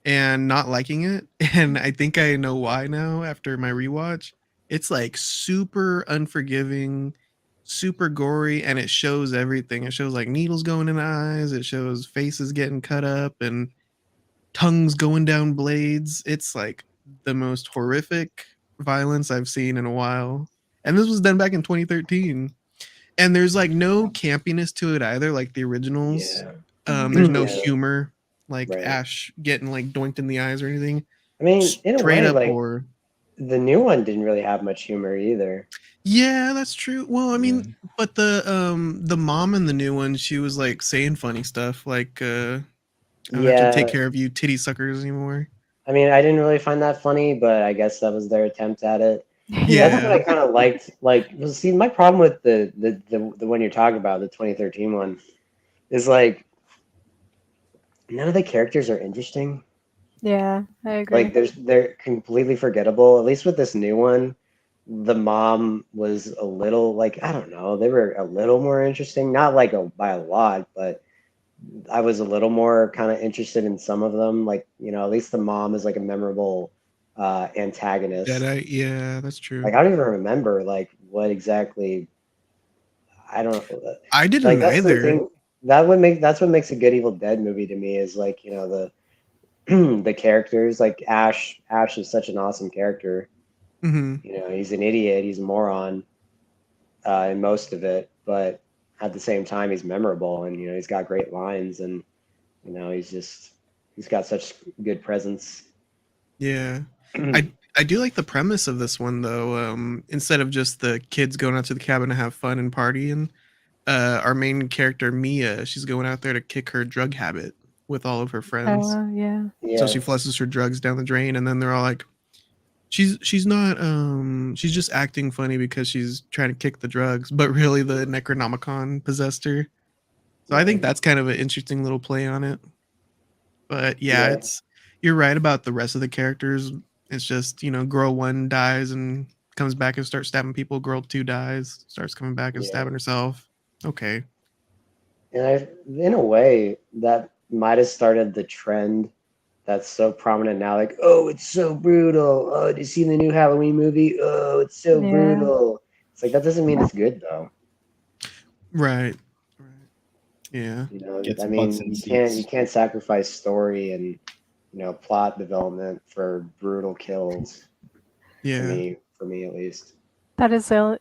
and not liking it, and I think I know why now after my rewatch. It's like super unforgiving, super gory, and it shows everything. It shows like needles going in the eyes, it shows faces getting cut up and tongues going down blades. It's like the most horrific violence I've seen in a while. And this was done back in 2013. And there's like no campiness to it either, like the originals. Yeah. There's no Yeah. humor, like Right. Ash getting like doinked in the eyes or anything. I mean, in a Straight way, up like horror. the new one didn't really have much humor either. Yeah, that's true. Well, I mean, but the mom in the new one, she was like saying funny stuff like I don't have to take care of you titty suckers anymore. I mean, I didn't really find that funny, but I guess that was their attempt at it. Yeah. That's what I kind of liked. Like, well, see, my problem with the one you're talking about, the 2013 one, is like none of the characters are interesting. Yeah, I agree. Like, they're completely forgettable. At least with this new one, the mom was a little like, I don't know, they were a little more interesting. Not like by a lot, but I was a little more kind of interested in some of them. Like, you know, at least the mom is like a memorable antagonist. Yeah, that's true. Like, I don't even remember like what exactly. I don't. I didn't like, that's either. the thing. That's what makes a good Evil Dead movie to me is like, you know, the the characters. Like Ash is such an awesome character. Mm-hmm. You know, he's an idiot. He's a moron in most of it, but at the same time, he's memorable, and you know, he's got great lines, and you know, he's got such good presence. Yeah. I do like the premise of this one though. Instead of just the kids going out to the cabin to have fun and party, and our main character Mia, she's going out there to kick her drug habit with all of her friends. Yeah. So she flushes her drugs down the drain, and then they're all like, she's not she's just acting funny because she's trying to kick the drugs, but really the Necronomicon possessed her. So I think that's kind of an interesting little play on it. But yeah, you're right about the rest of the characters. It's just, you know, girl 1 dies and comes back and starts stabbing people. Girl 2 dies, starts coming back and stabbing herself. Okay. And in a way, that might have started the trend that's so prominent now. Like, oh, it's so brutal. Oh, did you see the new Halloween movie? Oh, it's so brutal. It's like, that doesn't mean it's good though. Right. Right. Yeah. You know, Gets I butts mean, in you seats. can't sacrifice story and plot development for brutal kills. Yeah. For me at least. That is the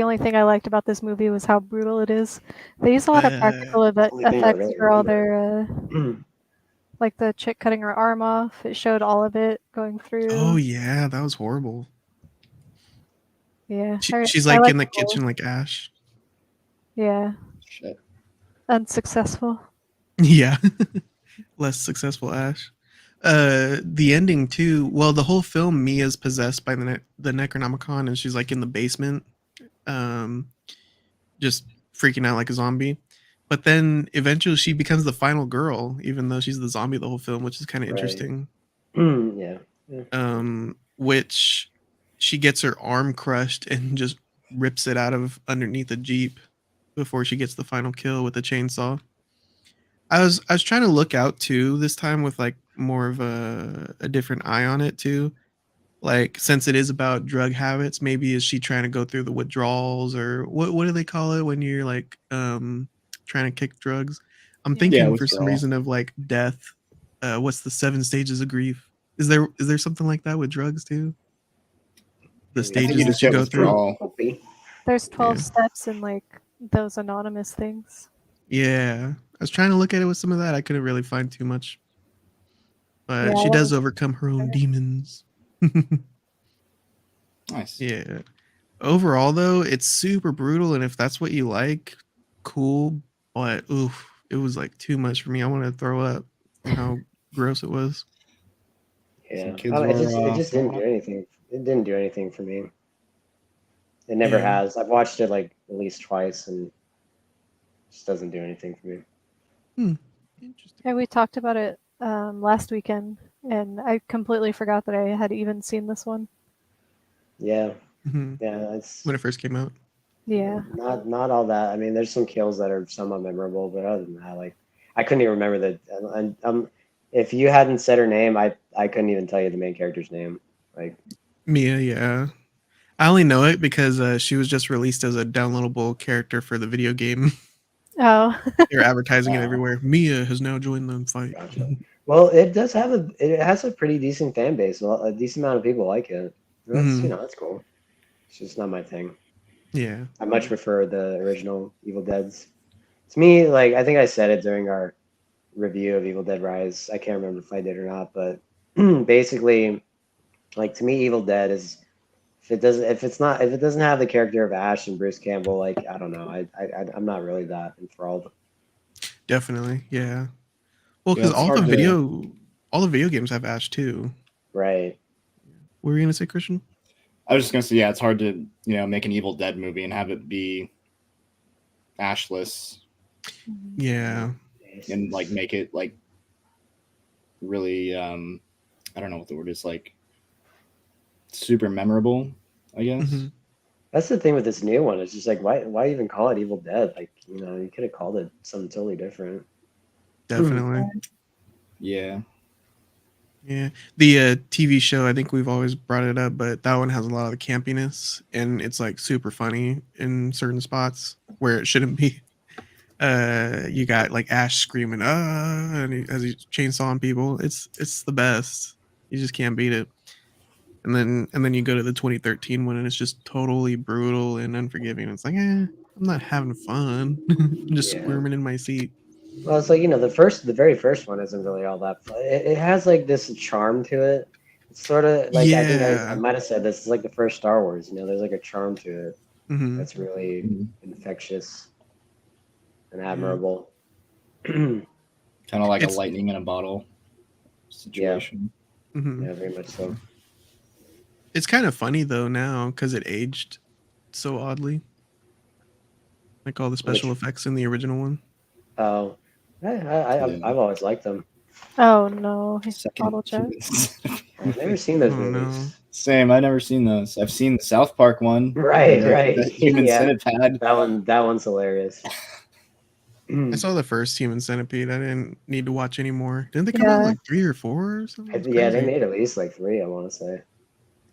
only thing I liked about this movie was how brutal it is. They use a lot of practical The only thing I effects really for all remember. their like the chick cutting her arm off. It showed all of it going through. Oh yeah, that was horrible. Yeah, She's I like like in the the whole- kitchen like Ash. Yeah, Shit. unsuccessful. Yeah. Less successful Ash. The ending too. Well, the whole film, Mia's possessed by the Necronomicon, and she's like in the basement, um, just freaking out like a zombie. But then eventually she becomes the final girl, even though she's the zombie the whole film, which is kind of Right. interesting. Yeah. Which she gets her arm crushed and just rips it out of underneath a Jeep before she gets the final kill with a chainsaw. I was trying to look out too this time with like more of a different eye on it too. Like since it is about drug habits, maybe is she trying to go through the withdrawals or what do they call it when you're like trying to kick drugs? I'm Yeah. thinking for some withdrawal. reason of like death. What's the 7 stages of grief? Is there something like that with drugs too? The I think stages you that just you get go through? withdrawal. There's 12 Yeah. steps in like those anonymous things. Yeah. I was trying to look at it with some of that. I couldn't really find too much. But Yeah, she that does was- overcome her own demons. Nice. Yeah. Overall, though, it's super brutal, and if that's what you like, cool. But oof, it was like too much for me. I wanted to throw up from how gross it was. Yeah. Some kids It were just didn't do falling. anything. It didn't do anything for me. It never Yeah. has. I've watched it like at least twice, and it just doesn't do anything for me. Interesting. Yeah, we talked about it last weekend, and I completely forgot that I had even seen this one. Yeah. Mhm. Yeah. It's When it first came out. Yeah. not all that. I mean, there's some kills that are somewhat memorable, but other than that, like I couldn't even remember if you hadn't said her name, I couldn't even tell you the main character's name. Like Mia, yeah. I only know it because she was just released as a downloadable character for the video game. Oh. They're advertising it Wow. everywhere. Mia has now joined the fight. Gotcha. Well, it has a pretty decent fan base. A decent amount of people like it. That's Mhm. that's cool. It's just not my thing. Yeah. I much prefer the original Evil Deads. To me, like I think I said it during our review of Evil Dead Rise. I can't remember if I did or not, but basically, like to me, Evil Dead is if it doesn't have the character of Ash and Bruce Campbell, like I don't know, I'm not really that enthralled. Definitely. Yeah. Well, Yeah, because it's hard to. all the video games have Ash too. Right. What were you gonna say, Christian? I was just gonna say, yeah, it's hard to make an Evil Dead movie and have it be ashless Yeah. and like make it like really I don't know what the word is, like super memorable, I guess. Mhm. That's the thing with this new one. It's just like why even call it Evil Dead? Like you could have called it something totally different. Definitely. Yeah. Yeah. The TV show, I think we've always brought it up, but that one has a lot of the campiness and it's like super funny in certain spots where it shouldn't be. You got like Ash screaming, and as he's chainsawing people. It's the best. You just can't beat it. And then you go to the 2013 one and it's just totally brutal and unforgiving. It's like, I'm not having fun. I'm just Yeah. squirming in my seat. Well, it's like the very first one isn't really all that fun. It has like this charm to it. It's sort of like I think I Yeah. might have said this is like the first Star Wars. There's like a charm to it Hmm. that's really Mhm. infectious and admirable. Yeah, Kind of like It's a lightning in a bottle situation. mhm. very much so. It's kind of funny though now because it aged so oddly. Like all the special Which effects in the original one. oh, I've always liked them. Oh no. Second Bottle jet. I've never seen those Oh movies. no. Same. I've never seen those. I've seen the South Park one. Right, the- right. The human Yeah. centipede. That one's hilarious. I saw the first Human Centipede. I didn't need to watch anymore. Didn't they come out in Yeah. like 3 or 4 or something? It was Yeah, they crazy. made at least like 3, I want to say.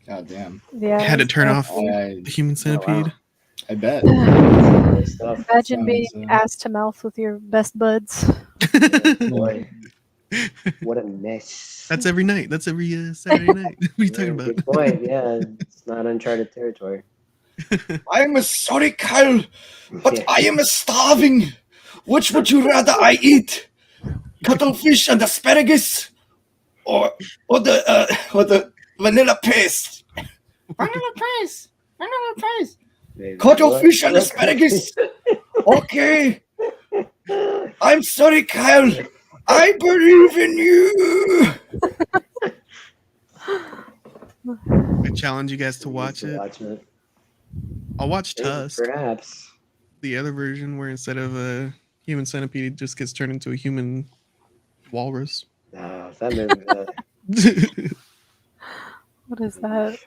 God damn. Yeah. Had to turn so off funny. I the Human Oh, Centipede. wow. I bet. Good stuff. Imagine being Sounds, ass to mouth with your best buds. Boy, what a mess. That's every night. That's every Saturday night. What are you talking about? Good point. Yeah, it's not uncharted territory. I am sorry, Kyle, but Yeah. I am starving. Which would you rather I eat? Cuttlefish and asparagus, or the vanilla paste? Vanilla paste. Vanilla paste. Maybe. Cuttlefish and What? asparagus. Okay. I'm sorry, Kyle. I believe in you. I challenge you guys to watch it. I'll watch Tusk, Perhaps. the other version where instead of a human centipede, it just gets turned into a human walrus. No, that movie. What is that?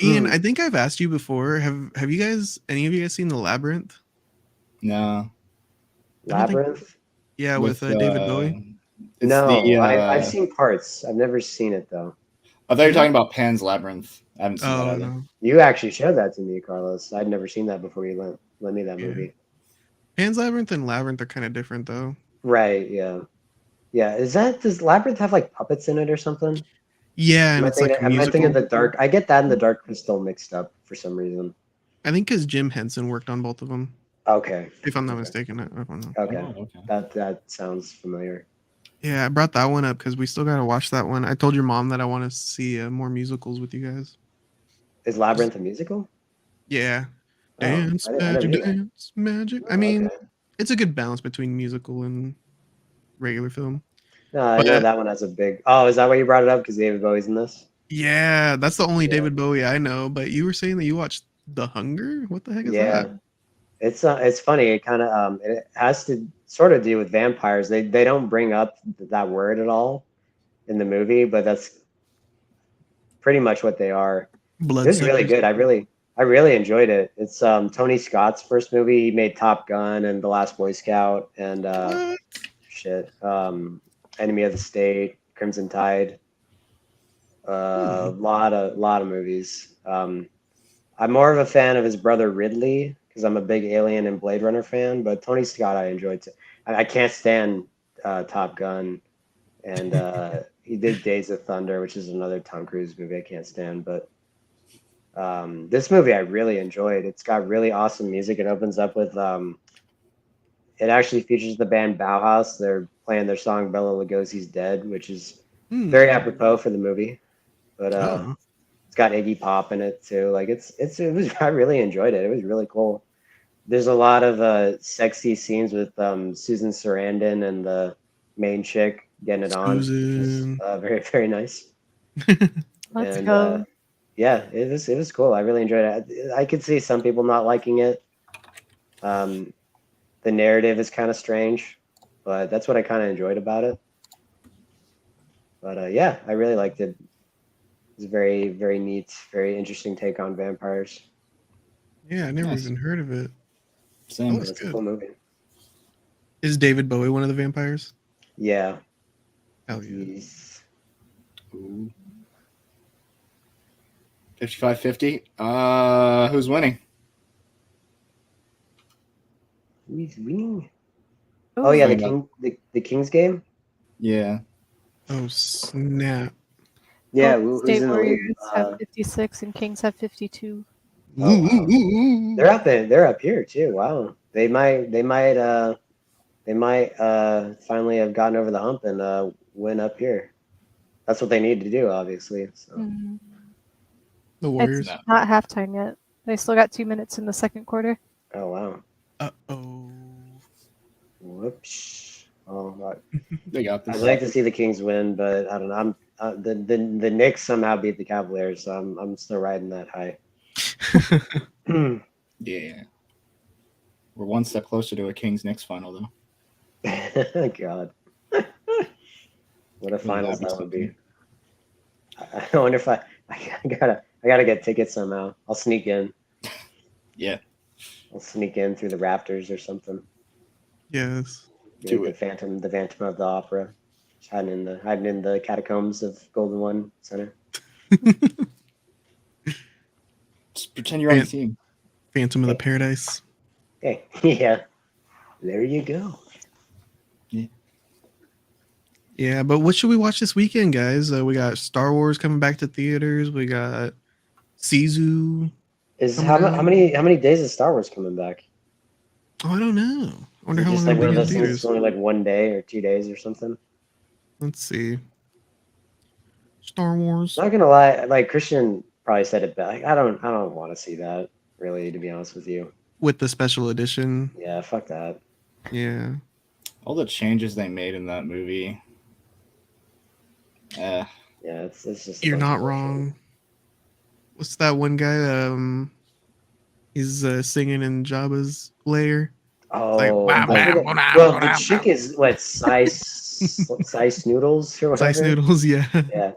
Ian, I think I've asked you before. Have you guys, any of you guys seen The Labyrinth? No. Labyrinth? Yeah, with David Bowie. It's No, the, I've seen parts. I've never seen it though. I thought you were talking about Pan's Labyrinth. I haven't seen that Oh either. no, You actually showed that to me, Carlos. I'd never seen that before you lent me that Yeah. movie. Pan's Labyrinth and Labyrinth are kind of different though. Right, yeah. Yeah, does Labyrinth have like puppets in it or something? Yeah, and it's like a Am I thinking musical. the Dark? I get that and the Dark Crystal mixed up for some reason. I think because Jim Henson worked on both of them. Okay. If I'm not Okay. mistaken, I don't know. Okay. Oh, okay. That sounds familiar. Yeah, I brought that one up because we still gotta watch that one. I told your mom that I want to see more musicals with you guys. Is Labyrinth a musical? Yeah, Oh, dance I never magic, knew that. dance magic. I Oh, mean, okay. it's a good balance between musical and regular film. No, I But, know that one has a big. Oh, is that why you brought it up? Because David Bowie's in this? Yeah, that's the only Yeah. David Bowie I know. But you were saying that you watched The Hunger. What the heck is Yeah. that? It's funny. It kind of it has to sort of do with vampires. They don't bring up that word at all in the movie, but that's pretty much what they are. It was really Bloodsuckers. good. I really enjoyed it. It's Tony Scott's first movie. He made Top Gun and The Last Boy Scout and What? Enemy of the State, Crimson Tide. Lot of movies. I'm more of a fan of his brother Ridley because I'm a big Alien and Blade Runner fan. But Tony Scott, I enjoyed. I can't stand Top Gun, and he did Days of Thunder, which is another Tom Cruise movie I can't stand. But this movie I really enjoyed. It's got really awesome music. It opens up with it actually features the band Bauhaus. They're playing their song Bela Lugosi's Dead, which is very apropos for the movie. But Oh. it's got Iggy Pop in it too. Like it was I really enjoyed it. It was really cool. There's a lot of sexy scenes with Susan Sarandon and the main chick getting it on. Susan. It was, very very nice. Let's And go. yeah, it was cool. I really enjoyed it. I could see some people not liking it. The narrative is kind of strange, but that's what I kind of enjoyed about it. But yeah, I really liked it. It's a very, very neat, very interesting take on vampires. Yeah, I never Nice. even heard of it. Same. That's It's a good. cool movie. Is David Bowie one of the vampires? Yeah. Hell yeah. He's 55-50. Who's winning? winning. Ooh, Oh yeah, Find the King's game. Yeah. Oh snap! Yeah, Golden who's State in the lead? Warriors have 56 and Kings have 52. Oh, wow. Ooh. They're up here too. Wow. They might finally have gotten over the hump and win up here. That's what they need to do, obviously. So Mhm. The Warriors. It's not halftime yet. They still got 2 minutes in the second quarter. oh wow. Oh. Whoops. Oh, They got I'd this. like to see the Kings win, but I don't know. I'm the Knicks somehow beat the Cavaliers, so I'm still riding that high. Yeah. We're one step closer to a Kings Knicks final, though. God, what a finals that'd be that would be. I wonder if I gotta get tickets somehow. I'll sneak in. Yeah. I'll sneak in through the rafters or something. Yes. Do The it. Phantom of the Opera, just hiding in the catacombs of Golden One Center. Just pretend you're on the team. Phantom of the Paradise. Hey, yeah. There you go. Yeah, but what should we watch this weekend, guys? We got Star Wars coming back to theaters. We got Sisu. How many days is Star Wars coming back? Oh, I don't know. I Is wonder it how just long like it'll one of be in those things that's theaters. only like 1 day or 2 days or something? Let's see. Star Wars. Not gonna lie, like Christian probably said it back. I don't want to see that, really, to be honest with you. With the special edition. Yeah, fuck that. Yeah. All the changes they made in that movie. Yeah, it's just. You're not wrong. What's that one guy? He's singing in Jabba's lair. Oh, like, well, the chick is what size noodles or whatever. Slice noodles, yeah. Yeah,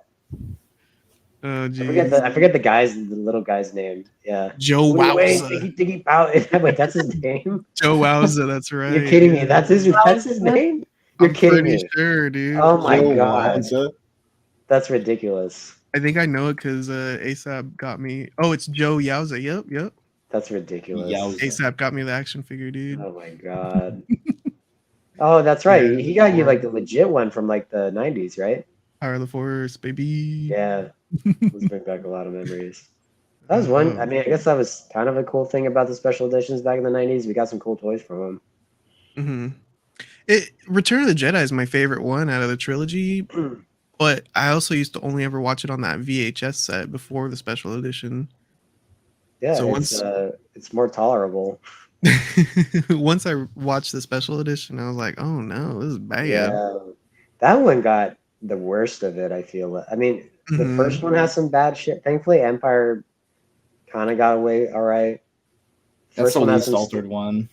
Oh, I geez. forget the little guy's name. Yeah, Joe Wowza. Diggy Pow. Wait, that's his name. Joe Wowza, that's right. You're kidding me? That's his name? You're I'm kidding pretty me? sure, dude. Oh my Joe god, Wowza. that's ridiculous. I think I know it because ASAP got me. Oh, it's Joe Yowza. Yep. That's ridiculous. Yowza. ASAP got me the action figure, dude. Oh my god. Oh, that's right. Yeah, He got you like the legit one from like the 90s, right? Power of the Force, baby. Yeah. Let's bring back a lot of memories. That was one. I mean, I guess that was kind of a cool thing about the special editions back in the 90s. We got some cool toys from them. Return of the Jedi is my favorite one out of the trilogy, but I also used to only ever watch it on that VHS set before the special edition. Yeah, So it's more tolerable. once I watched the special edition, I was like, "Oh no, this is bad." Yeah, that one got the worst of it. I feel. I mean, the first one has some bad shit. Thankfully, Empire kind of got away all right. That's the one has least some altered one.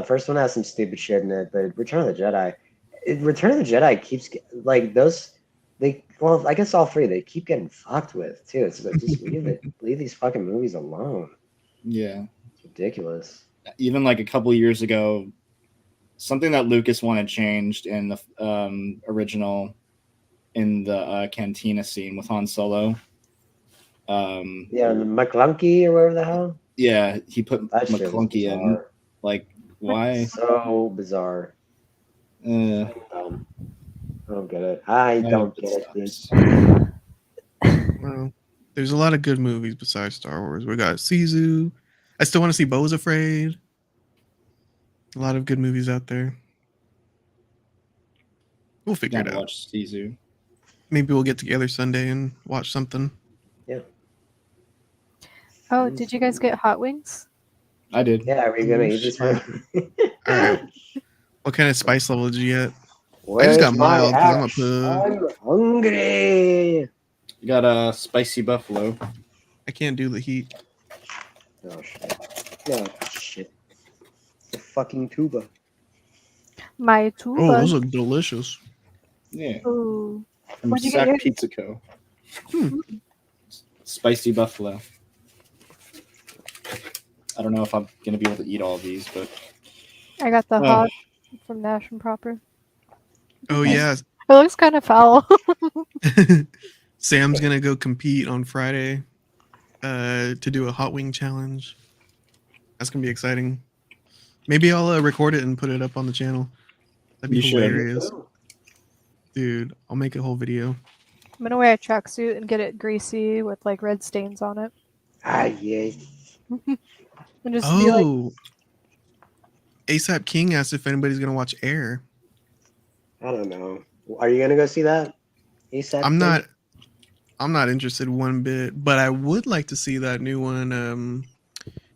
First one has some stupid shit in it, but Return of the Jedi, keeps like those. Well, I guess all three they keep getting fucked with too. It's like just leave these fucking movies alone. Yeah. It's ridiculous. Even like a couple years ago, something that Lucas wanted changed in the original, in the cantina scene with Han Solo. Yeah, the McClunky or whatever the hell. Yeah, he put That shit was McClunky in. bizarre. Like, why? So bizarre. I don't get it. I don't get it, dude. Well, there's a lot of good movies besides Star Wars. We got Sisu. I still want to see Bo's Afraid. A lot of good movies out there. We'll figure it out. Watch Sisu. Maybe we'll get together Sunday and watch something. Yeah. Oh, did you guys get hot wings? I did. Yeah, are we gonna eat this one? All right. What kind of spice level did you get? I just got mild because I'm a pug. I'm hungry. You got a spicy buffalo. I can't do the heat. Oh shit. Oh shit. The fucking tuba. My tuba. Oh, those look delicious. Yeah. Ooh. From Where'd you get Sac yours? Pizza Co. Spicy buffalo. I don't know if I'm gonna be able to eat all of these, but I got the hot from Nash and Proper. Oh yeah. It looks kind of foul. Sam's gonna go compete on Friday to do a hot wing challenge. That's gonna be exciting. Maybe I'll record it and put it up on the channel. That'd be hilarious. Dude, I'll make a whole video. I'm gonna wear a tracksuit and get it greasy with like red stains on it. Ah, yeah. And just be like, Oh, ASAP King asked if anybody's gonna watch Air. I don't know. Are you gonna go see that? ASAP I'm thing? not interested one bit, but I would like to see that new one.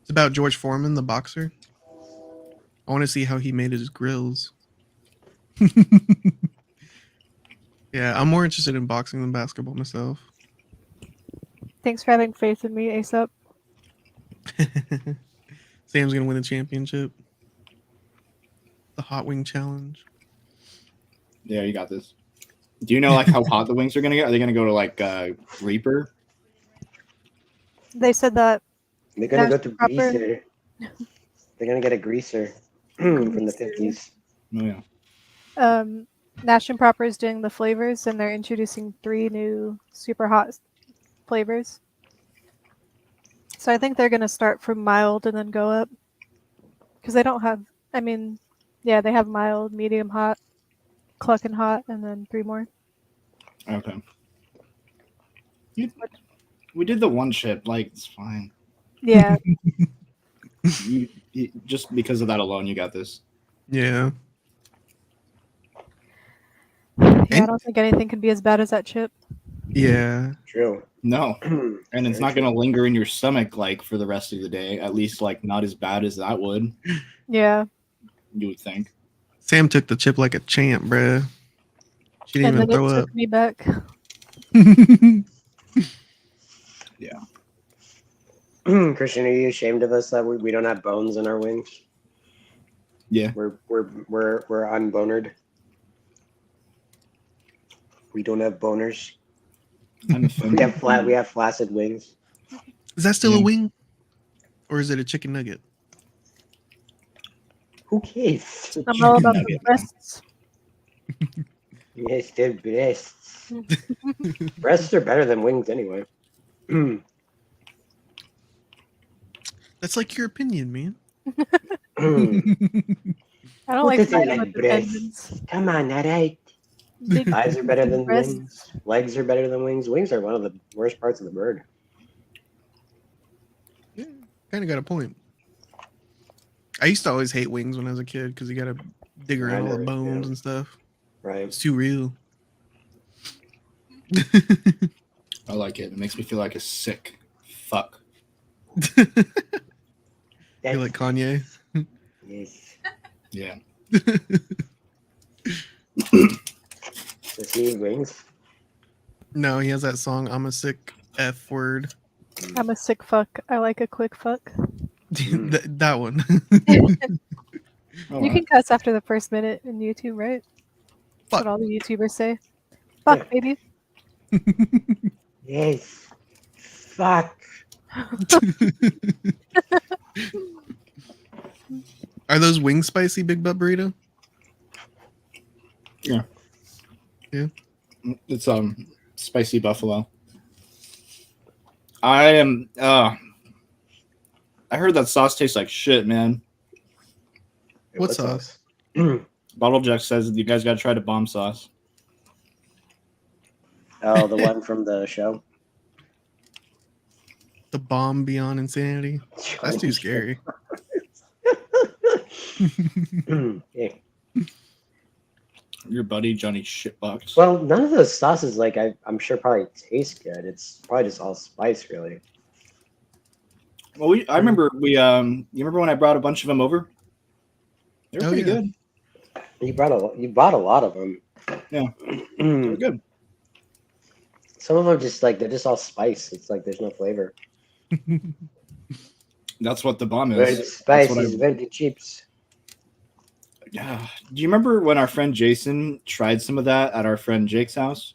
It's about George Foreman, the boxer. I want to see how he made his grills. Yeah, I'm more interested in boxing than basketball myself. thanks for having faith in me, ASAP. Sam's gonna win the championship. The hot wing challenge. yeah, you got this. Do you know like how hot the wings are gonna get? Are they gonna go to like Reaper? They said that They're gonna go Nash to Proper. greaser. They're gonna get a greaser from the 50s. Oh yeah. Nash and Proper is doing the flavors, and they're introducing 3 new super hot flavors. So I think they're gonna start from mild and then go up. Because they don't have. I mean, yeah, they have mild, medium hot, clucking hot, and then 3 more. Okay. We did the one chip. Like, it's fine. Yeah. Just because of that alone, you got this. Yeah. Yeah, I And- don't think anything can be as bad as that chip. Yeah. True. No. And it's not going to linger in your stomach like for the rest of the day. At least like not as bad as that would. Yeah. You would think. Sam took the chip like a champ, bruh. She didn't And even then throw it up. took me back. Christian, are you ashamed of us that we don't have bones in our wings? Yeah. We're unbonered. We don't have boners. I'm offended. We have flaccid wings. Is that still a Yeah. wing? Or is it a chicken nugget? Who cares? I'm all about the Nugget. breasts. Yes, they're breasts. Breasts are better than wings anyway. That's like your opinion, man. I don't Who like doesn't fighting like with the breasts? tendons. Come on, alright. Big Eyes are better than breasts. wings. Legs are better than wings. Wings are one of the worst parts of the bird. Yeah, kind of got a point. I used to always hate wings when I was a kid because you got to dig around all the know, bones yeah. and stuff. Right. It's too real. I like it. It makes me feel like a sick fuck. You're That's- like Kanye. Yes. Yeah. Does he eat wings? No, he has that song, I'm a sick F word. I'm a sick fuck. I like a quick fuck. That one. All You right. can cuss after the first minute in YouTube, right? That's Fuck. what all the YouTubers say. Fuck, baby. Yes. Fuck. Are those wings spicy, Big Butt Burrito? Yeah. Yeah. It's spicy buffalo. I heard that sauce tastes like shit, man. What sauce? Bottle Jack says you guys gotta try the bomb sauce. Oh, the one from the show. The bomb beyond insanity? That's too scary. Yeah. Your buddy Johnny Shitbox. Well, none of those sauces, like I'm sure, probably taste good. It's probably just all spice, really. Well, I remember you remember when I brought a bunch of them over? They were Oh, pretty yeah. good. You bought a lot of them. Yeah. They were good. Some of them just like they're just all spice. It's like there's no flavor. That's what the bomb Very is. spice what I- is very chips. Yeah. Do you remember when our friend Jason tried some of that at our friend Jake's house?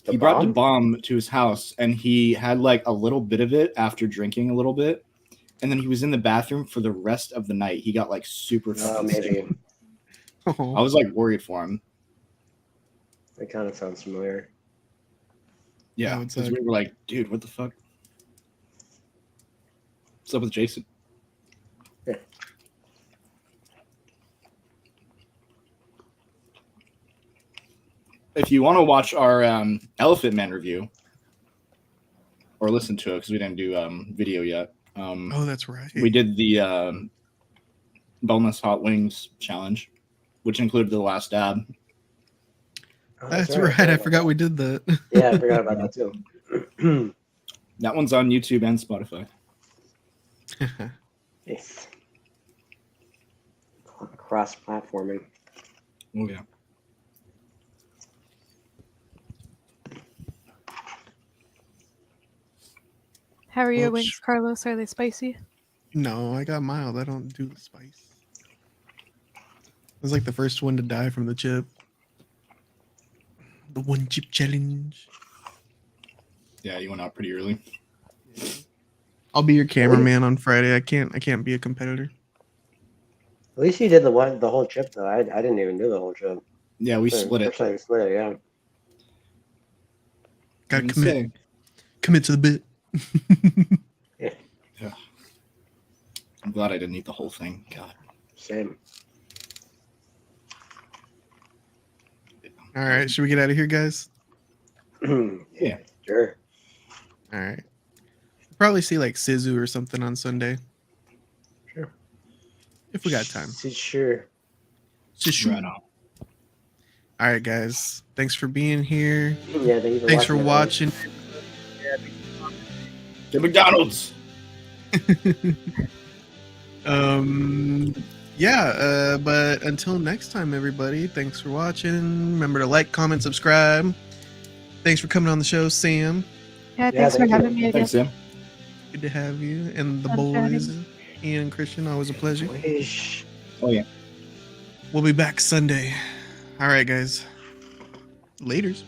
He brought the bomb to his house and he had like a little bit of it after drinking a little bit. And then he was in the bathroom for the rest of the night. He got like super Oh, fucking sick. maybe. I was like worried for him. That kind of sounds familiar. Yeah. That would Because suck. we were like, dude, what the fuck? What's up with Jason? Yeah. If you want to watch our Elephant Man review or listen to it, because we didn't do video yet. Oh, that's right. We did the boneless hot wings challenge, which included the last dab. Oh, That's right. I forgot we did that. Yeah, I forgot about that too. That one's on YouTube and Spotify. Yes. Cross-platforming. Oh yeah. How are your Oops. wings, Carlos? Are they spicy? No, I got mild. I don't do the spice. I was like the first one to die from the chip. The one chip challenge. Yeah, you went out pretty early. I'll be your cameraman on Friday. I can't be a competitor. At least you did the whole trip though. I didn't even do the whole trip. Yeah, we split it. Split it, yeah. Gotta You commit. say. Commit to the bit. I'm glad I didn't eat the whole thing. God. Same. All right, should we get out of here, guys? Yeah. Sure. All right. Probably see like Sizu or something on Sunday Sure. if we got time. Sure. Sisu. Right on. All right, guys. Thanks for being here. Yeah, thank you for Thanks for watching. watching. The McDonald's. But until next time, everybody, thanks for watching. Remember to like, comment, subscribe. Thanks for coming on the show, Sam. Yeah, thanks for thank you. having me again. Thanks, Sam. Good to have you. And the Fun boys, chatting. Ian and Christian, always a pleasure. Wish. Oh yeah. We'll be back Sunday. All right, guys. Laters.